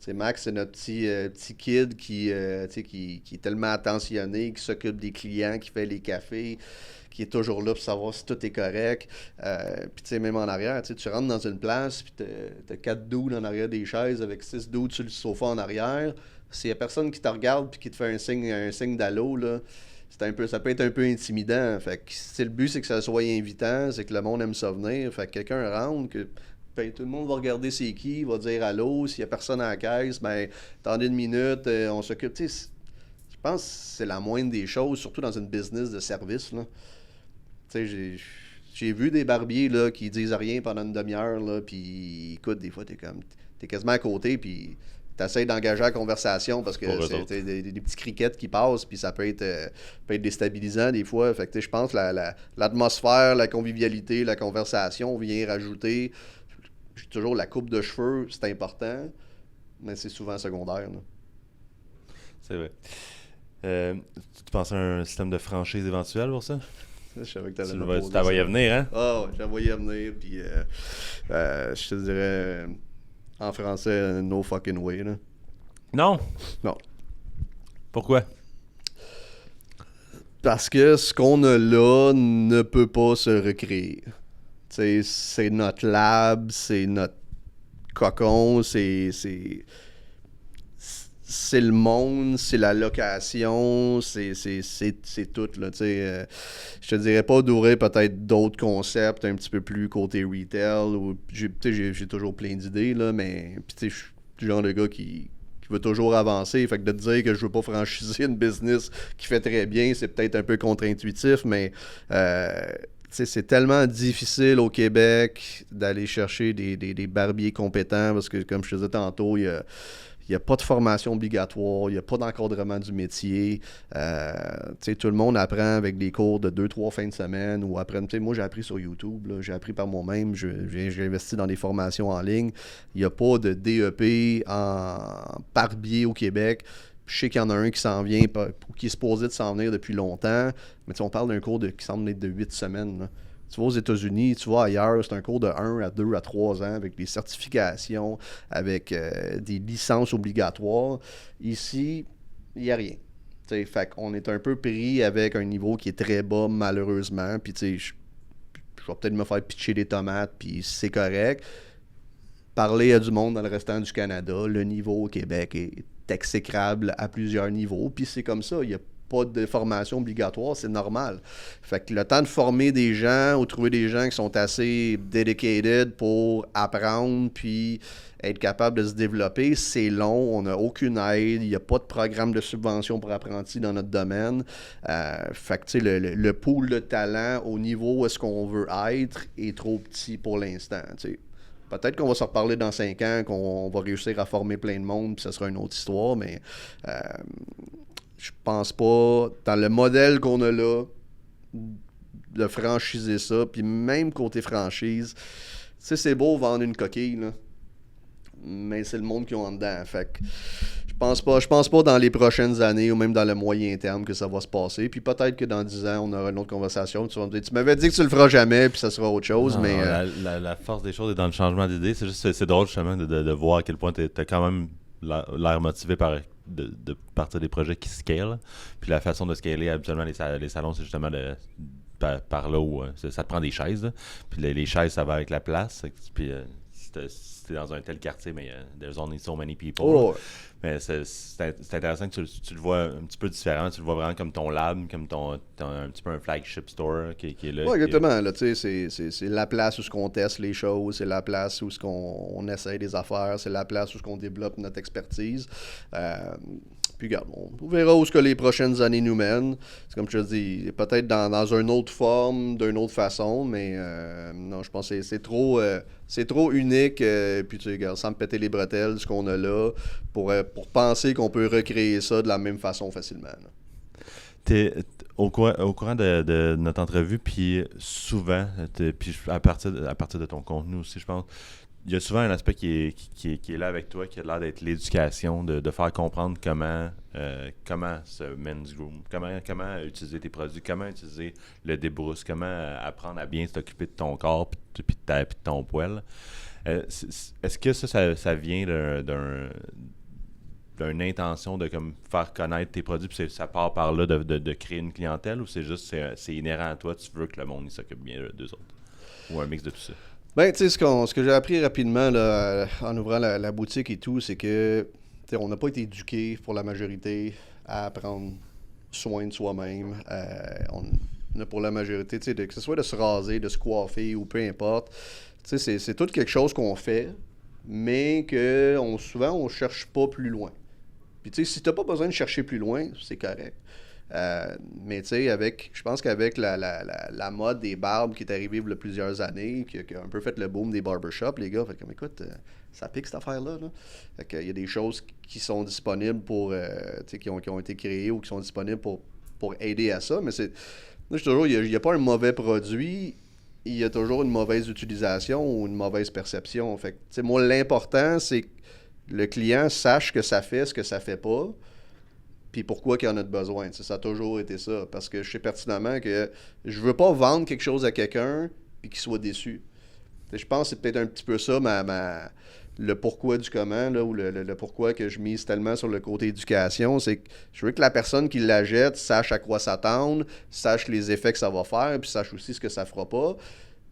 Tu sais, Max, c'est notre petit kid qui est tellement attentionné, qui s'occupe des clients, qui fait les cafés, qui est toujours là pour savoir si tout est correct. Puis tu sais, même en arrière, tu rentres dans une place, puis t'as 4 dudes en arrière des chaises avec 6 dudes sur le sofa en arrière. S'il y a personne qui te regarde puis qui te fait un signe d'allô, là, ça peut être un peu intimidant. Fait que le but, c'est que ça soit invitant, c'est que le monde aime ça venir. Fait que quelqu'un rentre, tout le monde va regarder c'est qui, va dire allô. S'il y a personne à la caisse, ben attendez une minute, on s'occupe. Tu sais, je pense que c'est la moindre des choses, surtout dans une business de service, là. Tu sais, j'ai vu des barbiers là, qui disent rien pendant une demi-heure, là, puis écoute, des fois, t'es quasiment à côté, puis t'essayes d'engager la conversation parce que c'est des petits criquettes qui passent, puis ça peut être déstabilisant des fois. Fait que je pense que l'atmosphère, la convivialité, la conversation vient rajouter. Toujours la coupe de cheveux, c'est important, mais c'est souvent secondaire. Là. C'est vrai. Tu penses à un système de franchise éventuel pour ça? Je savais que t'allais tu t'en voyais venir, hein? Ah, ouais, j'en voyais venir, puis je te dirais en français, no fucking way, là. Non? Non. Pourquoi? Parce que ce qu'on a là ne peut pas se recréer. T'sais, c'est notre lab, c'est notre cocon, c'est le monde, c'est la location, c'est tout, là, tu sais. Je te dirais pas d'ouvrir peut-être d'autres concepts un petit peu plus côté retail, ou j'ai toujours plein d'idées, là, mais tu sais, je suis du genre de gars qui veut toujours avancer, fait que de te dire que je veux pas franchiser une business qui fait très bien, c'est peut-être un peu contre-intuitif, mais c'est tellement difficile au Québec d'aller chercher des barbiers compétents, parce que comme je te disais tantôt, il n'y a pas de formation obligatoire, il n'y a pas d'encadrement du métier. Tout le monde apprend avec des cours de 2-3 fins de semaine ou apprend. Moi, j'ai appris sur YouTube, là, j'ai appris par moi-même, j'ai investi dans des formations en ligne. Il n'y a pas de DEP en barbier au Québec. Je sais qu'il y en a un qui s'en vient, qui est supposé de s'en venir depuis longtemps, mais on parle d'un cours qui semble être de 8 semaines. Là. Tu vas aux États-Unis, tu vas ailleurs, c'est un cours de 1 à 2 à 3 ans avec des certifications, avec des licences obligatoires. Ici, il n'y a rien. T'sais, fait qu'on est un peu pris avec un niveau qui est très bas, malheureusement. Puis, tu sais, je vais peut-être me faire pitcher des tomates, puis c'est correct. Parler à du monde dans le restant du Canada, le niveau au Québec est exécrable à plusieurs niveaux. Puis c'est comme ça, il n'y a pas de formation obligatoire, c'est normal. Fait que le temps de former des gens ou trouver des gens qui sont assez dedicated pour apprendre puis être capable de se développer, c'est long, on n'a aucune aide, il n'y a pas de programme de subvention pour apprentis dans notre domaine. Fait que tu sais, le pool de talent au niveau où est-ce qu'on veut être est trop petit pour l'instant, tu sais. Peut-être qu'on va se reparler dans 5 ans, qu'on va réussir à former plein de monde, puis ça sera une autre histoire, mais je pense pas, dans le modèle qu'on a là, de franchiser ça, puis même côté franchise, tu sais, c'est beau vendre une coquille, là, mais c'est le monde qui est en dedans. Fait que je pense pas dans les prochaines années ou même dans le moyen terme que ça va se passer. Puis peut-être que dans 10 ans, on aura une autre conversation. Tu vas me dire, tu m'avais dit que tu le feras jamais, puis ça sera autre chose. Non, mais la force des choses est dans le changement d'idée. C'est drôle justement de voir à quel point t'as quand même l'air motivé de partir des projets qui scalent. Puis la façon de scaler, habituellement, les salons, c'est justement par là où ça te prend des chaises. Là. Puis les chaises, ça va avec la place. Puis c'est dans un tel quartier, mais there's only so many people. Oh. Mais c'est intéressant que tu le vois un petit peu différemment. Tu le vois vraiment comme ton lab, comme un petit peu un flagship store qui est là. Oui, exactement. Là, c'est la place où on teste les choses, c'est la place où on essaye des affaires, c'est la place où on développe notre expertise. Puis regarde, on verra où ce que les prochaines années nous mènent. C'est comme je te dis, peut-être dans une autre forme, d'une autre façon, mais non, je pense que c'est trop unique. Puis tu regardes, sans me péter les bretelles, ce qu'on a là, pour penser qu'on peut recréer ça de la même façon facilement. Là. Au courant de notre entrevue, puis souvent, puis à partir de ton contenu aussi, je pense, il y a souvent un aspect qui est là avec toi, qui a l'air d'être l'éducation, de faire comprendre comment se men's groom, comment utiliser tes produits, comment utiliser le débrousse, comment apprendre à bien s'occuper de ton corps puis de ton poil. Est-ce que ça vient d'une intention de comme faire connaître tes produits, puis ça part par là de créer une clientèle, ou c'est juste c'est inhérent à toi, tu veux que le monde s'occupe bien d'eux autres? Ou un mix de tout ça? Ben, tu sais, ce que j'ai appris rapidement là, en ouvrant la boutique et tout, c'est que on n'a pas été éduqués pour la majorité à prendre soin de soi-même. On a pour la majorité, que ce soit de se raser, de se coiffer ou peu importe, c'est tout quelque chose qu'on fait, mais que souvent on cherche pas plus loin. Puis tu sais, si t'as pas besoin de chercher plus loin, c'est correct. Mais tu sais, je pense qu'avec la mode des barbes qui est arrivée il y a plusieurs années, qui a un peu fait le boom des barbershops, les gars, fait comme écoute, ça pique cette affaire-là. Là. Fait qu'il y a des choses qui sont disponibles pour, qui ont été créées ou qui sont disponibles pour aider à ça, mais moi, je toujours, il n'y a pas un mauvais produit, il y a toujours une mauvaise utilisation ou une mauvaise perception. Fait que, tu sais, moi, l'important, c'est que le client sache que ça fait ce que ça fait pas, puis pourquoi qu'il en a besoin. T'sais, ça a toujours été ça. Parce que je sais pertinemment que je veux pas vendre quelque chose à quelqu'un puis qu'il soit déçu. T'sais, je pense que c'est peut-être un petit peu ça le pourquoi du comment, là, ou le pourquoi que je mise tellement sur le côté éducation. C'est que je veux que la personne qui la jette sache à quoi s'attendre, sache les effets que ça va faire, puis sache aussi ce que ça fera pas,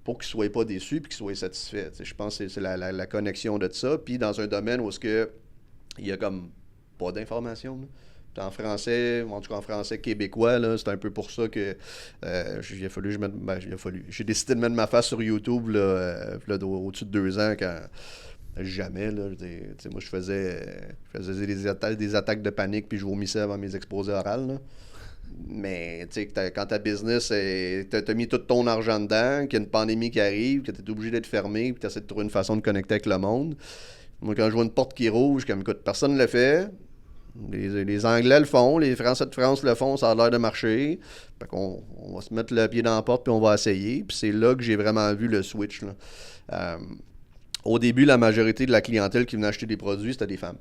pour qu'il ne soit pas déçu puis qu'il soit satisfait. T'sais, je pense que c'est la connexion de ça. Puis dans un domaine où il y a comme pas d'information, là. En français, en tout cas en français québécois, là, c'est un peu pour ça que j'ai décidé de mettre ma face sur YouTube là, au-dessus de 2 ans quand jamais, là, moi je faisais des attaques de panique puis je vomissais avant mes exposés orales, là. Mais quand ta business, t'as mis tout ton argent dedans, qu'il y a une pandémie qui arrive, que t'es obligé d'être fermé, puis t'essaies de trouver une façon de connecter avec le monde. Moi, quand je vois une porte qui rouge, comme écoute, personne ne le fait. Les Anglais le font, les Français de France le font, ça a l'air de marcher. Fait qu'on va se mettre le pied dans la porte puis on va essayer. Puis c'est là que j'ai vraiment vu le switch. Là. Au début, la majorité de la clientèle qui venait acheter des produits, c'était des femmes.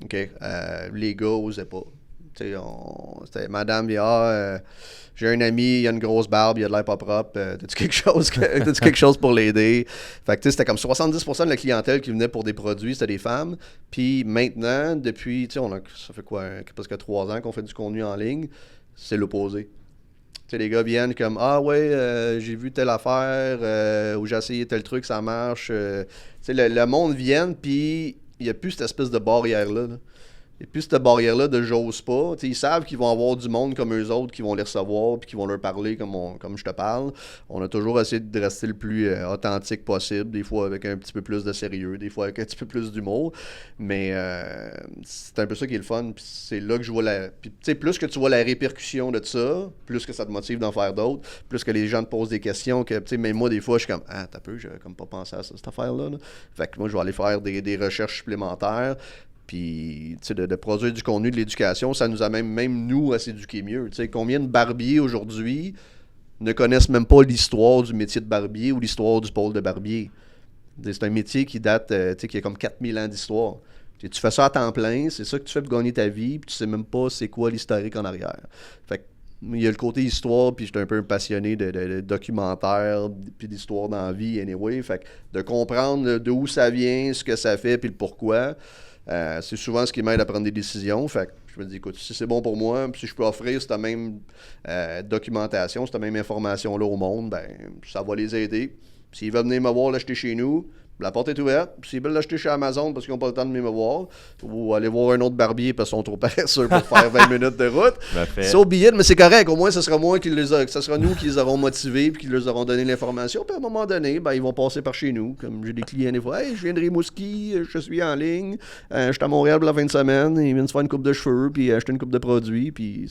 OK? Les gars n'osaient pas. C'était madame, j'ai un ami, il a une grosse barbe, il a de l'air pas propre, t'as-tu quelque chose pour l'aider? Fait que c'était comme 70% de la clientèle qui venait pour des produits, c'était des femmes. Puis maintenant, depuis, ça fait quoi, presque 3 ans qu'on fait du contenu en ligne, c'est l'opposé. Les gars viennent comme ah ouais, j'ai vu telle affaire, ou j'ai essayé tel truc, ça marche. Le monde vient, puis il n'y a plus cette espèce de barrière-là. Là. Et puis cette barrière-là de j'ose pas, ils savent qu'ils vont avoir du monde comme eux autres qui vont les recevoir puis qui vont leur parler comme je te parle. On a toujours essayé de rester le plus authentique possible, des fois avec un petit peu plus de sérieux, des fois avec un petit peu plus d'humour. Mais c'est un peu ça qui est le fun. Puis c'est là que je vois plus que tu vois la répercussion de ça, plus que ça te motive d'en faire d'autres, plus que les gens te posent des questions que, même moi, des fois, je suis comme ah, t'as peu, j'avais comme pas pensé à ça, cette affaire-là. Là. Fait que moi, je vais aller faire des recherches supplémentaires. Puis, de produire du contenu, de l'éducation, ça nous amène même nous à s'éduquer mieux. Combien de barbiers aujourd'hui ne connaissent même pas l'histoire du métier de barbier ou l'histoire du pôle de barbier? C'est un métier qui date, qui a comme 4000 ans d'histoire. Tu fais ça à temps plein, c'est ça que tu fais pour gagner ta vie, puis tu sais même pas c'est quoi l'historique en arrière. Fait que, il y a le côté histoire, puis j'étais un peu passionné de documentaires, puis d'histoire dans la vie, anyway. Fait que de comprendre d'où ça vient, ce que ça fait, puis le pourquoi. C'est souvent ce qui m'aide à prendre des décisions. Fait que je me dis, écoute, si c'est bon pour moi, puis si je peux offrir cette même documentation, cette même information-là au monde, ben ça va les aider. S'ils veulent venir me voir l'acheter chez nous, La porte est ouverte. Puis s'ils veulent l'acheter chez Amazon parce qu'ils n'ont pas le temps de me voir, ou aller voir un autre barbier parce qu'ils sont trop paresseux pour faire 20 minutes de route, c'est au billet, mais c'est correct. Au moins, ce sera moi ce sera nous qui les aurons motivés puis qui leur auront donné l'information. Puis à un moment donné, ben, ils vont passer par chez nous. Comme j'ai des clients des fois, hey, je viens de Rimouski, je suis en ligne, je suis à Montréal pour la fin de semaine, ils viennent se faire une coupe de cheveux puis acheter une coupe de produits. Puis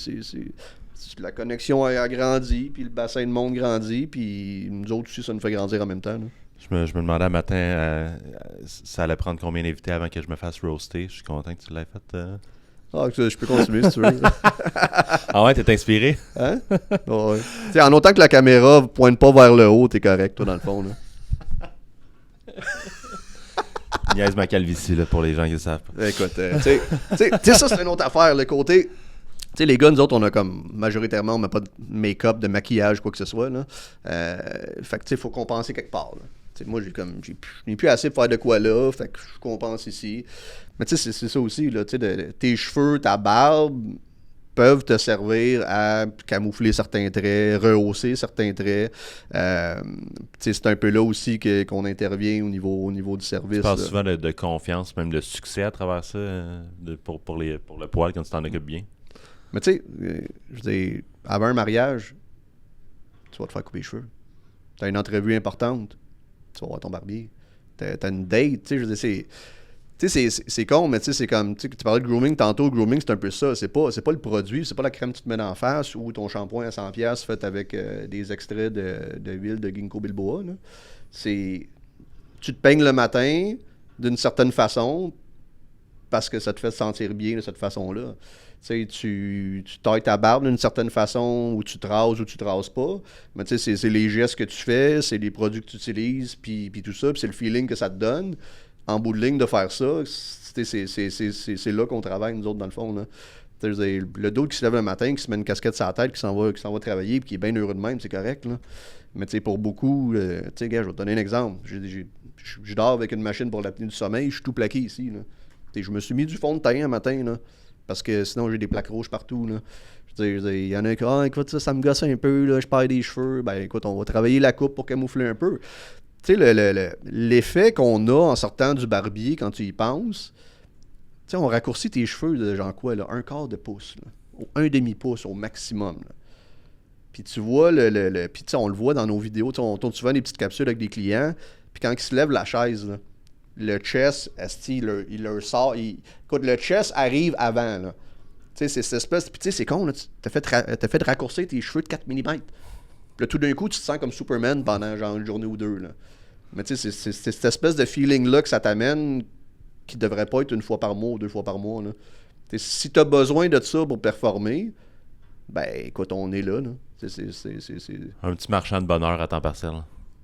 la connexion a grandi, puis le bassin de monde grandit, puis nous autres aussi, ça nous fait grandir en même temps. Là. Je me demandais un matin, ça allait prendre combien d'invités avant que je me fasse roaster. Je suis content que tu l'aies fait. Ah, je peux continuer si tu veux. Ah ouais, t'es inspiré? Hein? Oh, ouais. T'sais, en autant que la caméra pointe pas vers le haut, t'es correct, toi, dans le fond. Là. Niaise ma calvitie, là, pour les gens qui le savent pas. Écoute, ça, c'est une autre affaire. Le côté... Tu sais, les gars, nous autres, on a comme, majoritairement, on met pas de make-up, de maquillage, quoi que ce soit, là. Fait que, tu sais, il faut compenser quelque part, là. T'sais, moi, je n'ai plus assez pour faire de quoi là, fait que je compense ici. Mais tu sais, c'est ça aussi, là, tu sais, tes cheveux, ta barbe peuvent te servir à camoufler certains traits, rehausser certains traits. C'est un peu là aussi qu'on intervient au niveau du service. Tu parles souvent de confiance, même de succès à travers ça, pour le poil, quand tu t'en occupes bien. Mais tu sais, je veux dire, avant un mariage, tu vas te faire couper les cheveux. Tu as une entrevue importante, tu vas voir ton barbier. Tu as une date, tu sais, je veux dire, c'est con, mais tu sais, c'est comme, tu parlais de grooming tantôt, le grooming, c'est un peu ça. C'est pas le produit, c'est pas la crème que tu te mets en face ou ton shampoing à 100$ fait avec des extraits de huile de ginkgo biloba. Là. Tu te peignes le matin d'une certaine façon parce que ça te fait te sentir bien de cette façon-là. Tu sais, tu tailles ta barbe d'une certaine façon, ou tu te rases ou tu te rases pas. Mais tu sais, c'est les gestes que tu fais, c'est les produits que tu utilises, puis tout ça, puis c'est le feeling que ça te donne. En bout de ligne, de faire ça, c'est là qu'on travaille, nous autres, dans le fond. Là. Le d'autre qui se lève le matin, qui se met une casquette sur la tête, qui s'en va travailler, puis qui est bien heureux de même, c'est correct. Là. Mais tu sais, pour beaucoup, tu sais, gars, je vais te donner un exemple. Je dors avec une machine pour l'apnée du sommeil, je suis tout plaqué ici. Là. Je me suis mis du fond de teint un matin, là. Parce que sinon, j'ai des plaques rouges partout. Là. Il y en a qui écoute, ça me gosse un peu, là, je perds des cheveux. Ben écoute, on va travailler la coupe pour camoufler un peu. Tu sais, l'effet qu'on a en sortant du barbier quand tu y penses, tu sais, on raccourcit tes cheveux de genre quoi, là, 1/4 de pouce, là, ou 1/2 pouce au maximum. Là. Puis tu vois, puis on le voit dans nos vidéos, on tourne souvent des petites capsules avec des clients, puis quand ils se lèvent la chaise, là, le chest, il leur sort. Écoute, le chest arrive avant. Là. Tu sais, c'est cette espèce. Puis, tu sais, c'est con, là. T'as fait raccourcir tes cheveux de 4 mm. Puis là, tout d'un coup, tu te sens comme Superman pendant genre une journée ou deux. Là. Mais, tu sais, c'est cette espèce de feeling-là que ça t'amène qui devrait pas être 1 fois par mois ou 2 fois par mois. Là. Si t'as besoin de ça pour performer, ben, écoute, on est là. Là. C'est... Un petit marchand de bonheur à temps partiel.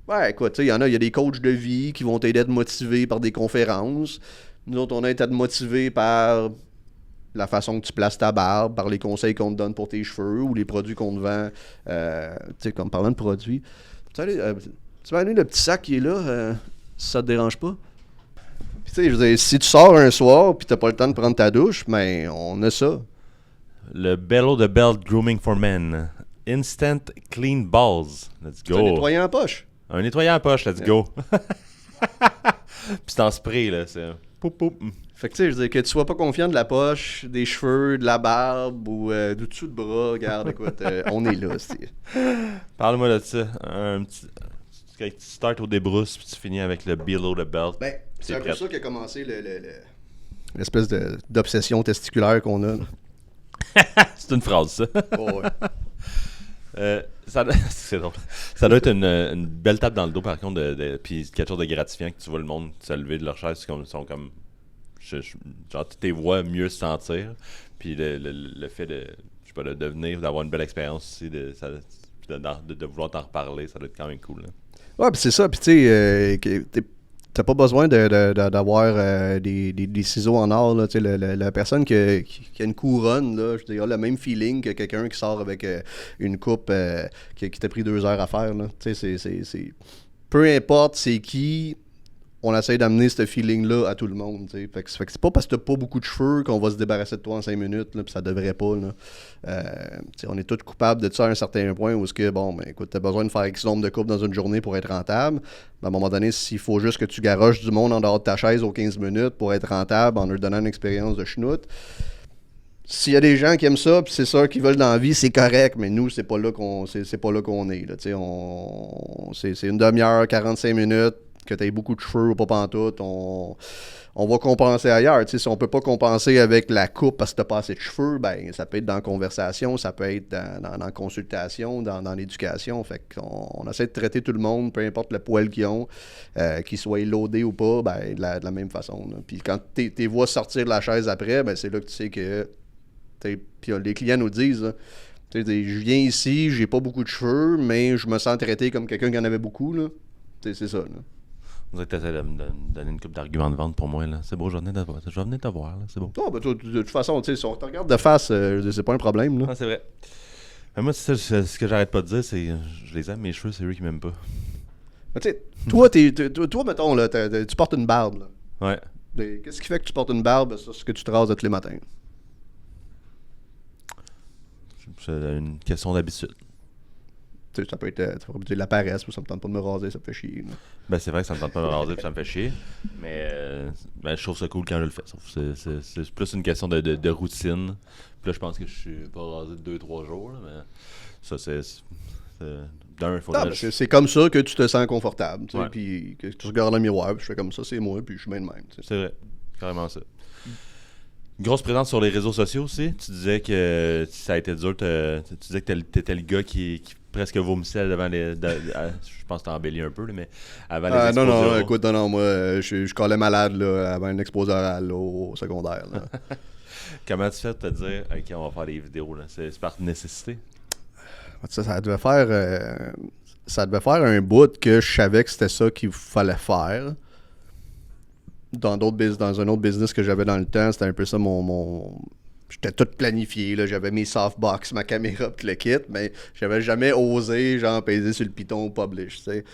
Ouais, écoute, il y a des coachs de vie qui vont t'aider à te motiver par des conférences. Nous autres, on a été à te motiver par la façon que tu places ta barbe, par les conseils qu'on te donne pour tes cheveux ou les produits qu'on te vend. Tu sais, comme parlant de produits. Tu vas aller le petit sac qui est là, si ça te dérange pas. Puis tu sais, je veux dire, si tu sors un soir puis t'as pas le temps de prendre ta douche, ben, on a ça. Le Below the Belt Grooming for Men. Instant Clean Balls. Let's go. C'est un nettoyant en poche. Un nettoyant en poche, let's go. Puis c'est en spray, là. C'est poup, poup. Fait que tu sais, je veux dire, que tu sois pas confiant de la poche, des cheveux, de la barbe ou du dessous de bras, regarde, écoute, on est là. Parle-moi de ça. Un petit... Quand tu startes au débrousse puis tu finis avec le Below the Belt. Ben, c'est un peu ça qui a commencé l'espèce d'obsession testiculaire qu'on a. C'est une phrase, ça. Oh, ouais. C'est drôle. Ça doit être une belle tape dans le dos, par contre, puis quelque chose de gratifiant que tu vois le monde se lever de leur chaise, ils sont comme... genre, tu les vois mieux se sentir, puis le fait de, je sais pas, de devenir, d'avoir une belle expérience aussi, de vouloir t'en reparler, ça doit être quand même cool. Là. Ouais, puis c'est ça, puis tu sais, t'as pas besoin d'avoir des ciseaux en or. Là, la personne qui a une couronne, là, je veux dire, a le même feeling que quelqu'un qui sort avec une coupe qui t'a pris 2 heures à faire. Là. C'est peu importe c'est qui, on essaie d'amener ce feeling-là à tout le monde. Fait que c'est pas parce que t'as pas beaucoup de cheveux qu'on va se débarrasser de toi en 5 minutes, là, puis ça devrait pas. Là. On est tous coupables de ça à un certain point où écoute, t'as besoin de faire X nombre de coupes dans une journée pour être rentable. À un moment donné, s'il faut juste que tu garoches du monde en dehors de ta chaise aux 15 minutes pour être rentable en leur donnant une expérience de schnout, s'il y a des gens qui aiment ça, puis c'est ça qu'ils veulent dans la vie, c'est correct, mais nous, c'est pas là qu'on est. Là, c'est une demi-heure, 45 minutes, que tu aies beaucoup de cheveux ou pas pantoute, on va compenser ailleurs. Si on peut pas compenser avec la coupe parce que tu n'as pas assez de cheveux, ben ça peut être dans la conversation, ça peut être dans la consultation, dans l'éducation. Fait qu'on essaie de traiter tout le monde, peu importe le poil qu'ils ont, qu'ils soient loadés ou pas, ben, de la même façon. Là. Puis quand tu les vois sortir de la chaise après, ben, c'est là que tu sais que... Puis les clients nous disent, là, je viens ici, j'ai pas beaucoup de cheveux, mais je me sens traité comme quelqu'un qui en avait beaucoup. Là. C'est ça. Là. Vous êtes essayé de me donner une couple d'arguments de vente pour moi. Là. C'est beau, je vais venir te voir. Là. C'est beau. Ben, de toute façon, si on te regarde de face, c'est pas un problème. Là. Ah, c'est vrai. Mais moi, ce que j'arrête pas de dire, c'est je les aime, mes cheveux, c'est eux qui m'aiment pas. Mais toi, mettons, là, tu portes une barbe. Là. Ouais. Qu'est-ce qui fait que tu portes une barbe? C'est ce que tu te rases tous les matins. C'est une question d'habitude. Ça peut être de la paresse, ou ça me tente pas de me raser, ça me fait chier. Là. Ben, c'est vrai que ça me tente pas de me raser, puis ça me fait chier. Mais je trouve ça cool quand je le fais. C'est plus une question de routine. Puis là, je pense que je suis pas rasé de 2-3 jours. Là, mais ça, d'un, il faut c'est comme ça que tu te sens confortable. Ouais. Puis que tu regardes dans le miroir, puis je fais comme ça, c'est moi, puis je suis bien de même. T'sais. C'est vrai, carrément ça. Grosse présence sur les réseaux sociaux aussi. Tu disais que ça a été dur. Tu disais que t'étais le gars qui presque vomissait devant les... je pense que t'as embelli un peu, là, mais avant les exposés. Non, écoute, moi, je collais malade là, avant une exposé orale au secondaire. Là. Comment tu fais de te dire, OK, on va faire des vidéos, là? C'est par nécessité? Ça devait faire un bout que je savais que c'était ça qu'il fallait faire. Dans un autre business que j'avais dans le temps, c'était un peu ça j'étais tout planifié, là. J'avais mes softbox, ma caméra, tout le kit, mais j'avais jamais osé, genre, peser sur le piton publish, tu sais.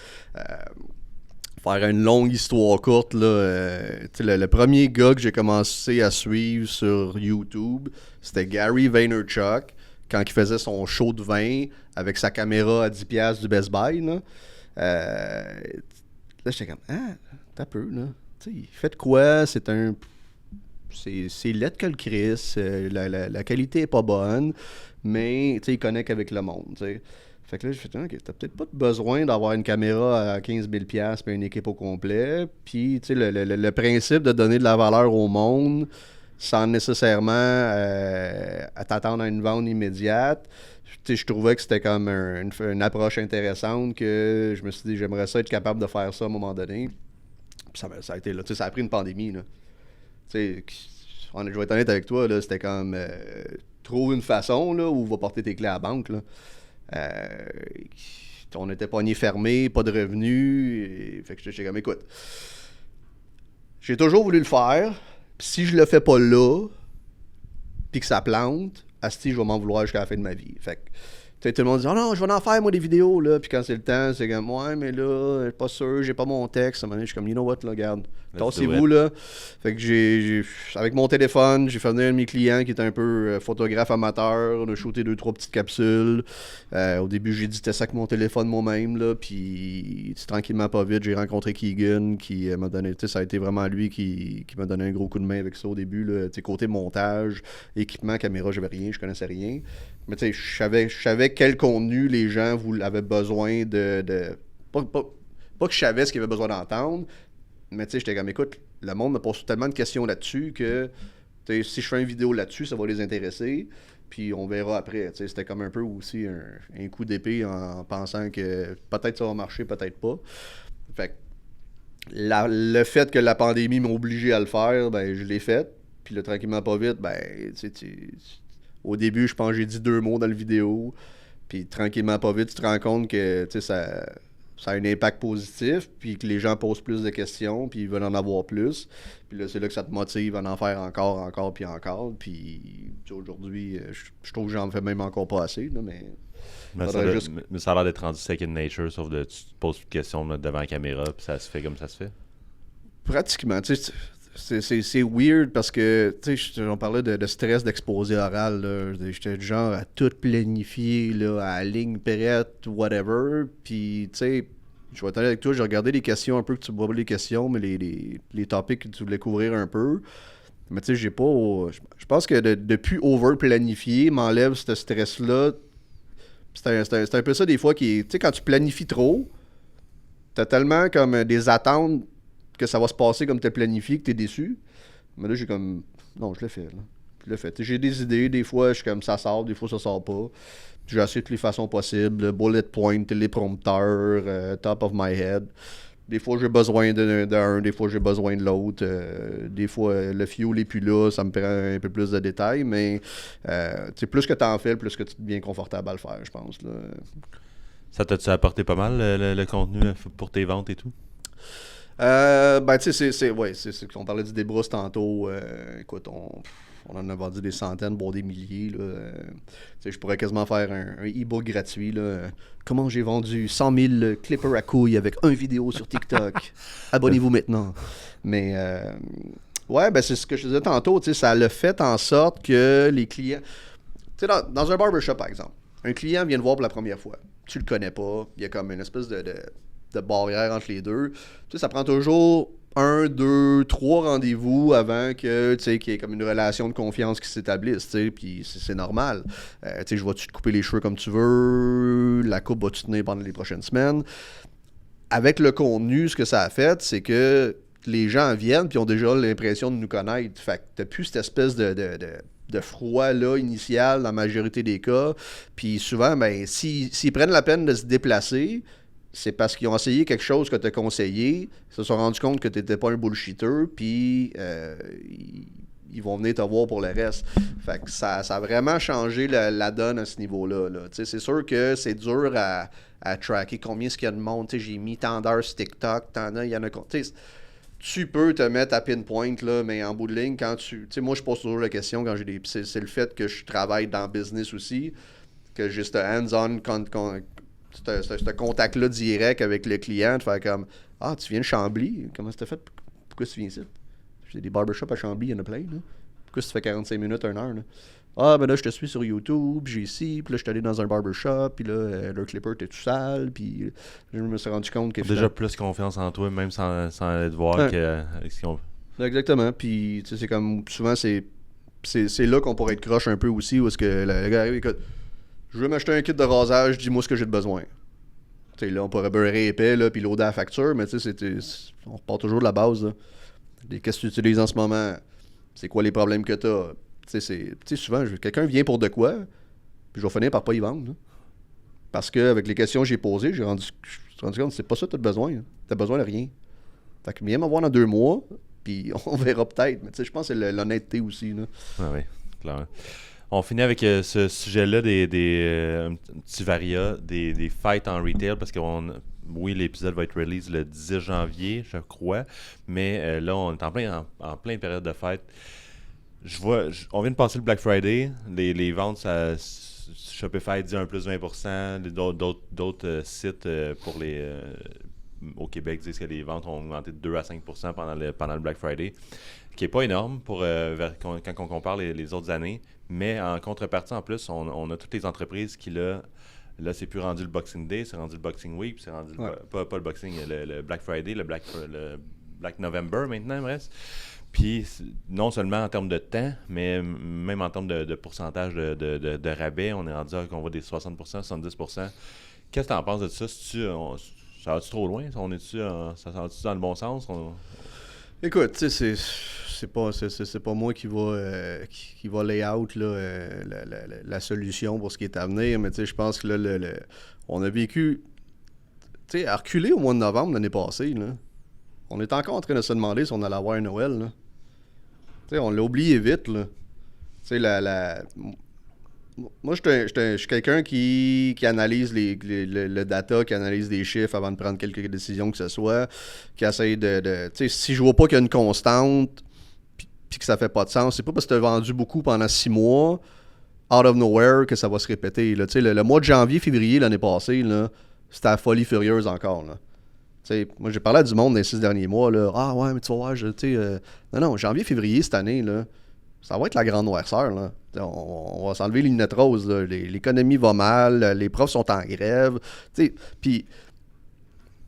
Faire une longue histoire courte, là, le premier gars que j'ai commencé à suivre sur YouTube, c'était Gary Vaynerchuk, quand il faisait son show de vin avec sa caméra à 10$ du Best Buy, là. Là, j'étais comme, t'as peu, là. T'sais, il fait de quoi? C'est laid que le Chris. La qualité est pas bonne, mais il connecte avec le monde. T'sais. Fait que là, je fais, OK, t'as peut-être pas besoin d'avoir une caméra à 15 000$ et une équipe au complet. Puis, le principe de donner de la valeur au monde sans nécessairement à t'attendre à une vente immédiate. Je trouvais que c'était comme une approche intéressante que je me suis dit, j'aimerais ça être capable de faire ça à un moment donné. Puis ça a été là, ça a pris une pandémie. Là. Je vais être honnête avec toi, là, c'était comme trouve une façon là, où va porter tes clés à la banque. Là. On n'était pas ni fermé, pas de revenus. Fait que j'étais comme écoute, j'ai toujours voulu le faire. Pis si je le fais pas là, puis que ça plante, asti, je vais m'en vouloir jusqu'à la fin de ma vie. Fait que tout le monde dit « Oh non, je vais en faire, moi, des vidéos. » là. Puis quand c'est le temps, c'est comme « Ouais, mais là, je suis pas sûr, j'ai pas mon texte. » À un moment donné, je suis comme « You know what, là, regarde. Tassez-vous, là. » Fait que avec mon téléphone, j'ai fait venir un de mes clients qui est un peu photographe amateur. On a shooté 2-3 petites capsules. Au début, j'éditais ça avec mon téléphone moi-même, là. Puis tranquillement, pas vite, j'ai rencontré Keegan qui m'a donné... Ça a été vraiment lui qui m'a donné un gros coup de main avec ça au début, là. Côté montage, équipement, caméra, j'avais rien, je connaissais rien. Mais tu sais, je savais quel contenu les gens avaient besoin de... Pas que je savais ce qu'ils avaient besoin d'entendre, mais tu sais, j'étais comme, écoute, le monde me pose tellement de questions là-dessus que si je fais une vidéo là-dessus, ça va les intéresser, puis on verra après. Tu sais, c'était comme un peu aussi un coup d'épée en pensant que peut-être ça va marcher, peut-être pas. Fait que le fait que la pandémie m'a obligé à le faire, ben je l'ai fait. Puis là, tranquillement, pas vite, ben au début, je pense que j'ai dit 2 mots dans la vidéo. Puis tranquillement, pas vite, tu te rends compte que ça a un impact positif, puis que les gens posent plus de questions, puis ils veulent en avoir plus. Puis là, c'est là que ça te motive à en faire encore, puis encore. Puis aujourd'hui, je trouve que j'en fais même encore pas assez, là, mais... Mais ça a l'air d'être rendu second nature, sauf que tu te poses plus de questions devant la caméra, puis ça se fait comme ça se fait. Pratiquement, tu sais, c'est weird parce que, tu sais, on parlait de stress d'exposé oral, là. J'étais du genre à tout planifier, là, à la ligne prête, whatever, puis, tu sais, je vais être honnête avec toi, j'ai regardé les questions un peu, que tu vois les questions, mais les topics que tu voulais couvrir un peu, mais tu sais, j'ai pas... Je pense que de plus over-planifier m'enlève ce stress-là. C'est un peu ça des fois qui... Tu sais, quand tu planifies trop, t'as tellement comme des attentes que ça va se passer comme t'as planifié, que t'es déçu. Mais là, j'ai comme... Non, je l'ai fait, là. Je l'ai fait. J'ai des idées, des fois, je suis comme ça sort, des fois, ça sort pas. J'ai essayé de toutes les façons possibles. Bullet point, téléprompteur, top of my head. Des fois, j'ai besoin d'un, des fois, j'ai besoin de l'autre. Des fois, le fuel n'est plus là, ça me prend un peu plus de détails, mais plus que tu en fais, plus que tu deviens confortable à le faire, je pense. Là. Ça t'a-tu apporté pas mal, le contenu pour tes ventes et tout? Ben, tu sais, c'est on parlait du débrousse tantôt. Écoute, on en a vendu des centaines, bon des milliers. Là. Tu sais, je pourrais quasiment faire un e-book gratuit. Là. Comment j'ai vendu 100 000 clippers à couilles avec une vidéo sur TikTok. Abonnez-vous maintenant. Mais, ouais, ben, c'est ce que je disais tantôt. Tu sais, ça l'a fait en sorte que les clients. Tu sais, dans un barbershop, par exemple, un client vient te voir pour la première fois. Tu le connais pas. Il y a comme une espèce de barrière entre les deux. Tu sais, ça prend toujours 1, 2, 3 rendez-vous avant que, tu sais, qu'il y ait comme une relation de confiance qui s'établisse, tu sais, puis c'est normal. Tu sais, je vais-tu te couper les cheveux comme tu veux, la coupe va-tu tenir pendant les prochaines semaines. Avec le contenu, ce que ça a fait, c'est que les gens viennent puis ont déjà l'impression de nous connaître. Fait que t'as plus cette espèce de froid-là initial dans la majorité des cas. Puis souvent, ben, s'ils prennent la peine de se déplacer, c'est parce qu'ils ont essayé quelque chose que tu as conseillé, ils se sont rendus compte que tu n'étais pas un bullshitter, puis ils vont venir te voir pour le reste. Fait que ça a vraiment changé la donne à ce niveau-là. Là. C'est sûr que c'est dur à tracker combien est-ce qu'il y a de monde. T'sais, j'ai mis tant d'heures sur TikTok, tant d'heures, il y en a... Tu peux te mettre à pinpoint, là, mais en bout de ligne, quand tu... Tu sais, moi, je pose toujours la question quand j'ai des... C'est le fait que je travaille dans le business aussi, que j'ai ce hands-on ce contact-là direct avec le client, de faire comme ah, tu viens de Chambly, comment ça t'a fait? Pourquoi tu viens ici? J'ai des barbershops à Chambly, il y en a plein. Là. Pourquoi ça fait 45 minutes, 1 heure? Là? Ah, ben là, je te suis sur YouTube, j'ai ici, puis là, je suis allé dans un barbershop, puis là, leur clipper était tout sale, puis je me suis rendu compte que. Déjà plus confiance en toi, même sans aller te voir avec ce qu'on veut. Exactement, puis tu sais, c'est comme souvent, c'est là qu'on pourrait être croche un peu aussi, où est-ce que le gars arrive, écoute. Je veux m'acheter un kit de rasage, dis-moi ce que j'ai de besoin. T'sais, là, on pourrait beurrer épais, là, puis loader la facture, mais tu sais, on repart toujours de la base. Là. Qu'est-ce que tu utilises en ce moment? C'est quoi les problèmes que t'as? Tu sais, souvent, quelqu'un vient pour de quoi, puis je vais finir par pas y vendre. Là. Parce qu'avec les questions que j'ai posées, je suis rendu compte que c'est pas ça que t'as besoin. Hein. T'as besoin de rien. Fait que viens me voir dans 2 mois, puis on verra peut-être. Mais tu sais, je pense que c'est l'honnêteté aussi. Là. Ah oui, clairement. On finit avec ce sujet-là un petit varia des fêtes en retail parce que oui, l'épisode va être release le 10 janvier, je crois, mais là, on est en pleine période de fête. On vient de passer le Black Friday, les ventes, Shopify dit 1 plus 20%, d'autres sites pour au Québec disent que les ventes ont augmenté de 2 à 5% pendant le Black Friday, qui n'est pas énorme quand on compare les autres années. Mais en contrepartie, en plus, on a toutes les entreprises qui, là c'est plus rendu le Boxing Day, c'est rendu le Boxing Week, puis c'est rendu pas le Boxing, le Black Friday, le Black November maintenant, il me reste. Puis non seulement en termes de temps, mais même en termes de pourcentage de rabais, on est rendu qu'on voit des 60%, 70%. Qu'est-ce que tu en penses de ça? Ça va-tu trop loin? Ça va-tu dans le bon sens? Écoute, tu sais, c'est pas moi qui va lay out là, la solution pour ce qui est à venir, mais tu sais, je pense que là, on a vécu, tu sais, à reculer au mois de novembre l'année passée, là, on est encore en train de se demander si on allait avoir un Noël, là. Tu sais, on l'a oublié vite, là. Tu sais, moi, je suis quelqu'un qui analyse le data, qui analyse des chiffres avant de prendre quelques décisions que ce soit, qui essaye tu sais, si je vois pas qu'il y a une constante, puis que ça fait pas de sens, c'est pas parce que tu as vendu beaucoup pendant 6 mois, out of nowhere, que ça va se répéter. Là. Tu sais, le mois de janvier, février l'année passée, là, c'était la folie furieuse encore. Là. T'sais, moi, j'ai parlé à du monde dans les 6 derniers mois. Là. Ah ouais, mais tu vas voir, non, janvier, février cette année, là, ça va être la grande noirceur. Là. On va s'enlever les lunettes roses. Là. L'économie va mal, les profs sont en grève. Puis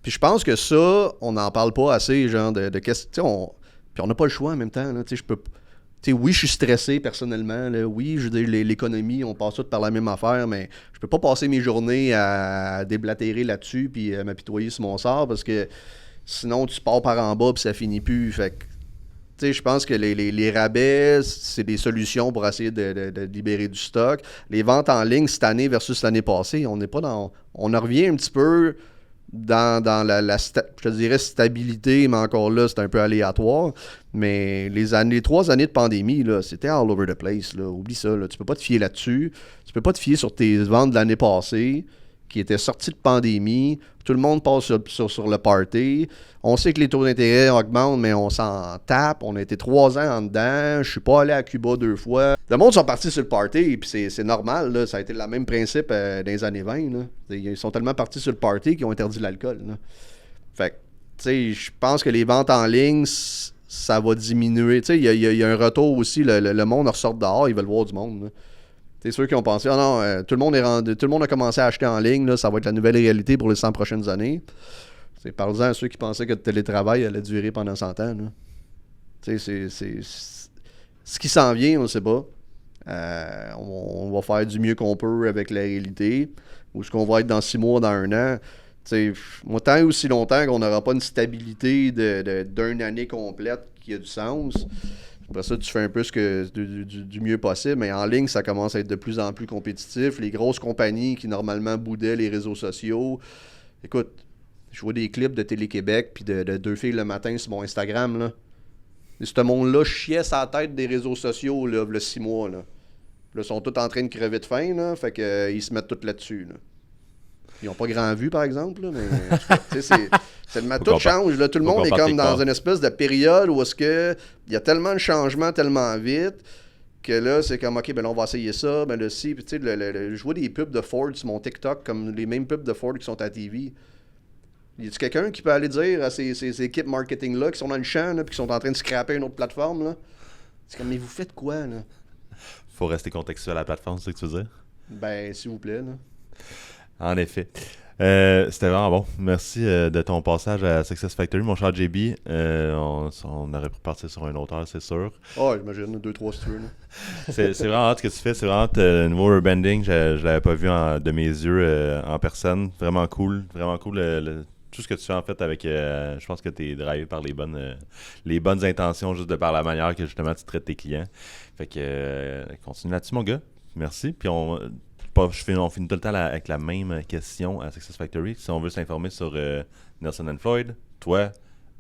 je pense que ça, on n'en parle pas assez, genre, de qu'est-ce. Puis on n'a pas le choix en même temps. Là, je peux. Oui, je suis stressé personnellement. Là. Oui, je veux dire, l'économie, on passe tout par la même affaire, mais je peux pas passer mes journées à déblatérer là-dessus puis à m'apitoyer sur mon sort parce que sinon, tu pars par en bas puis ça finit plus. Fait que, je pense que les rabais, c'est des solutions pour essayer de libérer du stock. Les ventes en ligne cette année versus l'année passée, on n'est pas dans. On en revient un petit peu dans je te dirais stabilité, mais encore là, c'est un peu aléatoire. Mais les 3 années de pandémie, là, c'était all over the place. Là. Oublie ça. Là. Tu peux pas te fier là-dessus. Tu peux pas te fier sur tes ventes de l'année passée qui étaient sorties de pandémie. Tout le monde passe sur le party. On sait que les taux d'intérêt augmentent, mais on s'en tape. On a été 3 ans en dedans. Je suis pas allé à Cuba 2 fois. Le monde sont partis sur le party, puis c'est normal. Là. Ça a été le même principe dans les années 20. Là. Ils sont tellement partis sur le party qu'ils ont interdit l'alcool. Là. Fait que, tu sais, je pense que les ventes en ligne, ça va diminuer. Tu sais, il y a un retour aussi. Le monde ressort dehors, ils veulent voir du monde. Là. C'est ceux qui ont pensé, tout le monde a commencé à acheter en ligne, là, ça va être la nouvelle réalité pour les 100 prochaines années. C'est parlant à ceux qui pensaient que le télétravail allait durer pendant 100 ans. C'est ce qui s'en vient, on ne sait pas. On va faire du mieux qu'on peut avec la réalité. Où est-ce qu'on va être dans 6 mois, dans 1 an? Moi, tant et aussi longtemps qu'on n'aura pas une stabilité d'une année complète qui a du sens. Après ça, tu fais un peu du mieux possible, mais en ligne, ça commence à être de plus en plus compétitif. Les grosses compagnies qui normalement boudaient les réseaux sociaux. Écoute, je vois des clips de Télé-Québec puis de 2 filles le matin sur mon Instagram. Là. Et ce monde-là chiait sa tête des réseaux sociaux là, il y a 6 mois. Là, ils sont tous en train de crever de faim, là, fait qu'ils se mettent tous là-dessus. Là. Ils n'ont pas grand vue, par exemple, là, mais tout change. Là, tout le monde est comme dans une espèce de période où est-ce que il y a tellement de changements tellement vite que là, c'est comme, OK, ben là, on va essayer ça, ben là, si. Puis, tu sais, je vois des pubs de Ford sur mon TikTok, comme les mêmes pubs de Ford qui sont à la TV. Y a-tu quelqu'un qui peut aller dire à ces équipes marketing-là qui sont dans le champ, là, puis qui sont en train de scraper une autre plateforme, là? C'est comme, mais vous faites quoi, là? Faut rester contextuel à la plateforme, c'est ce que tu veux dire? Ben, s'il vous plaît, là. En effet. C'était vraiment bon. Merci de ton passage à Success Factory, mon cher JB. On aurait pu partir sur un autre heure, c'est sûr. Oh, j'imagine, 2-3 si tu veux. C'est vraiment hâte ce que tu fais. C'est vraiment le nouveau Urbanding. Je l'avais pas vu de mes yeux en personne. Vraiment cool. Vraiment cool. Tout ce que tu fais en fait avec. Je pense que tu es drivé par les bonnes intentions, juste de par la manière que justement tu traites tes clients. Fait que continue là-dessus, mon gars. Merci. Puis on finit tout le temps avec la même question à Success Factory. Si on veut s'informer sur Nelson & Floyd, toi,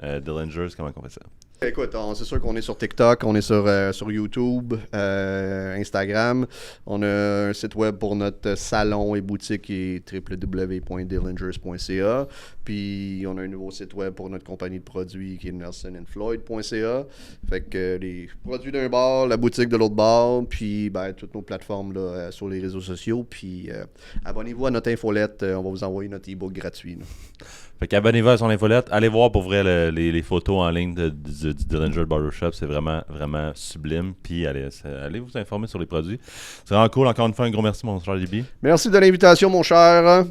Dillinger, comment on fait ça? Écoute, c'est sûr qu'on est sur TikTok, on est sur YouTube, Instagram. On a un site web pour notre salon et boutique qui est www.dillingers.ca. Puis on a un nouveau site web pour notre compagnie de produits qui est nelsonandfloyd.ca. Fait que les produits d'un bar, la boutique de l'autre bar, puis toutes nos plateformes là, sur les réseaux sociaux. Puis abonnez-vous à notre infolette, on va vous envoyer notre e-book gratuit. Là. Fait qu'abonnez-vous à son infolette. Allez voir pour vrai les photos en ligne du Dillinger Barbershop. C'est vraiment, vraiment sublime. Puis allez vous informer sur les produits. C'est vraiment cool. Encore une fois, un gros merci, mon cher JB. Merci de l'invitation, mon cher.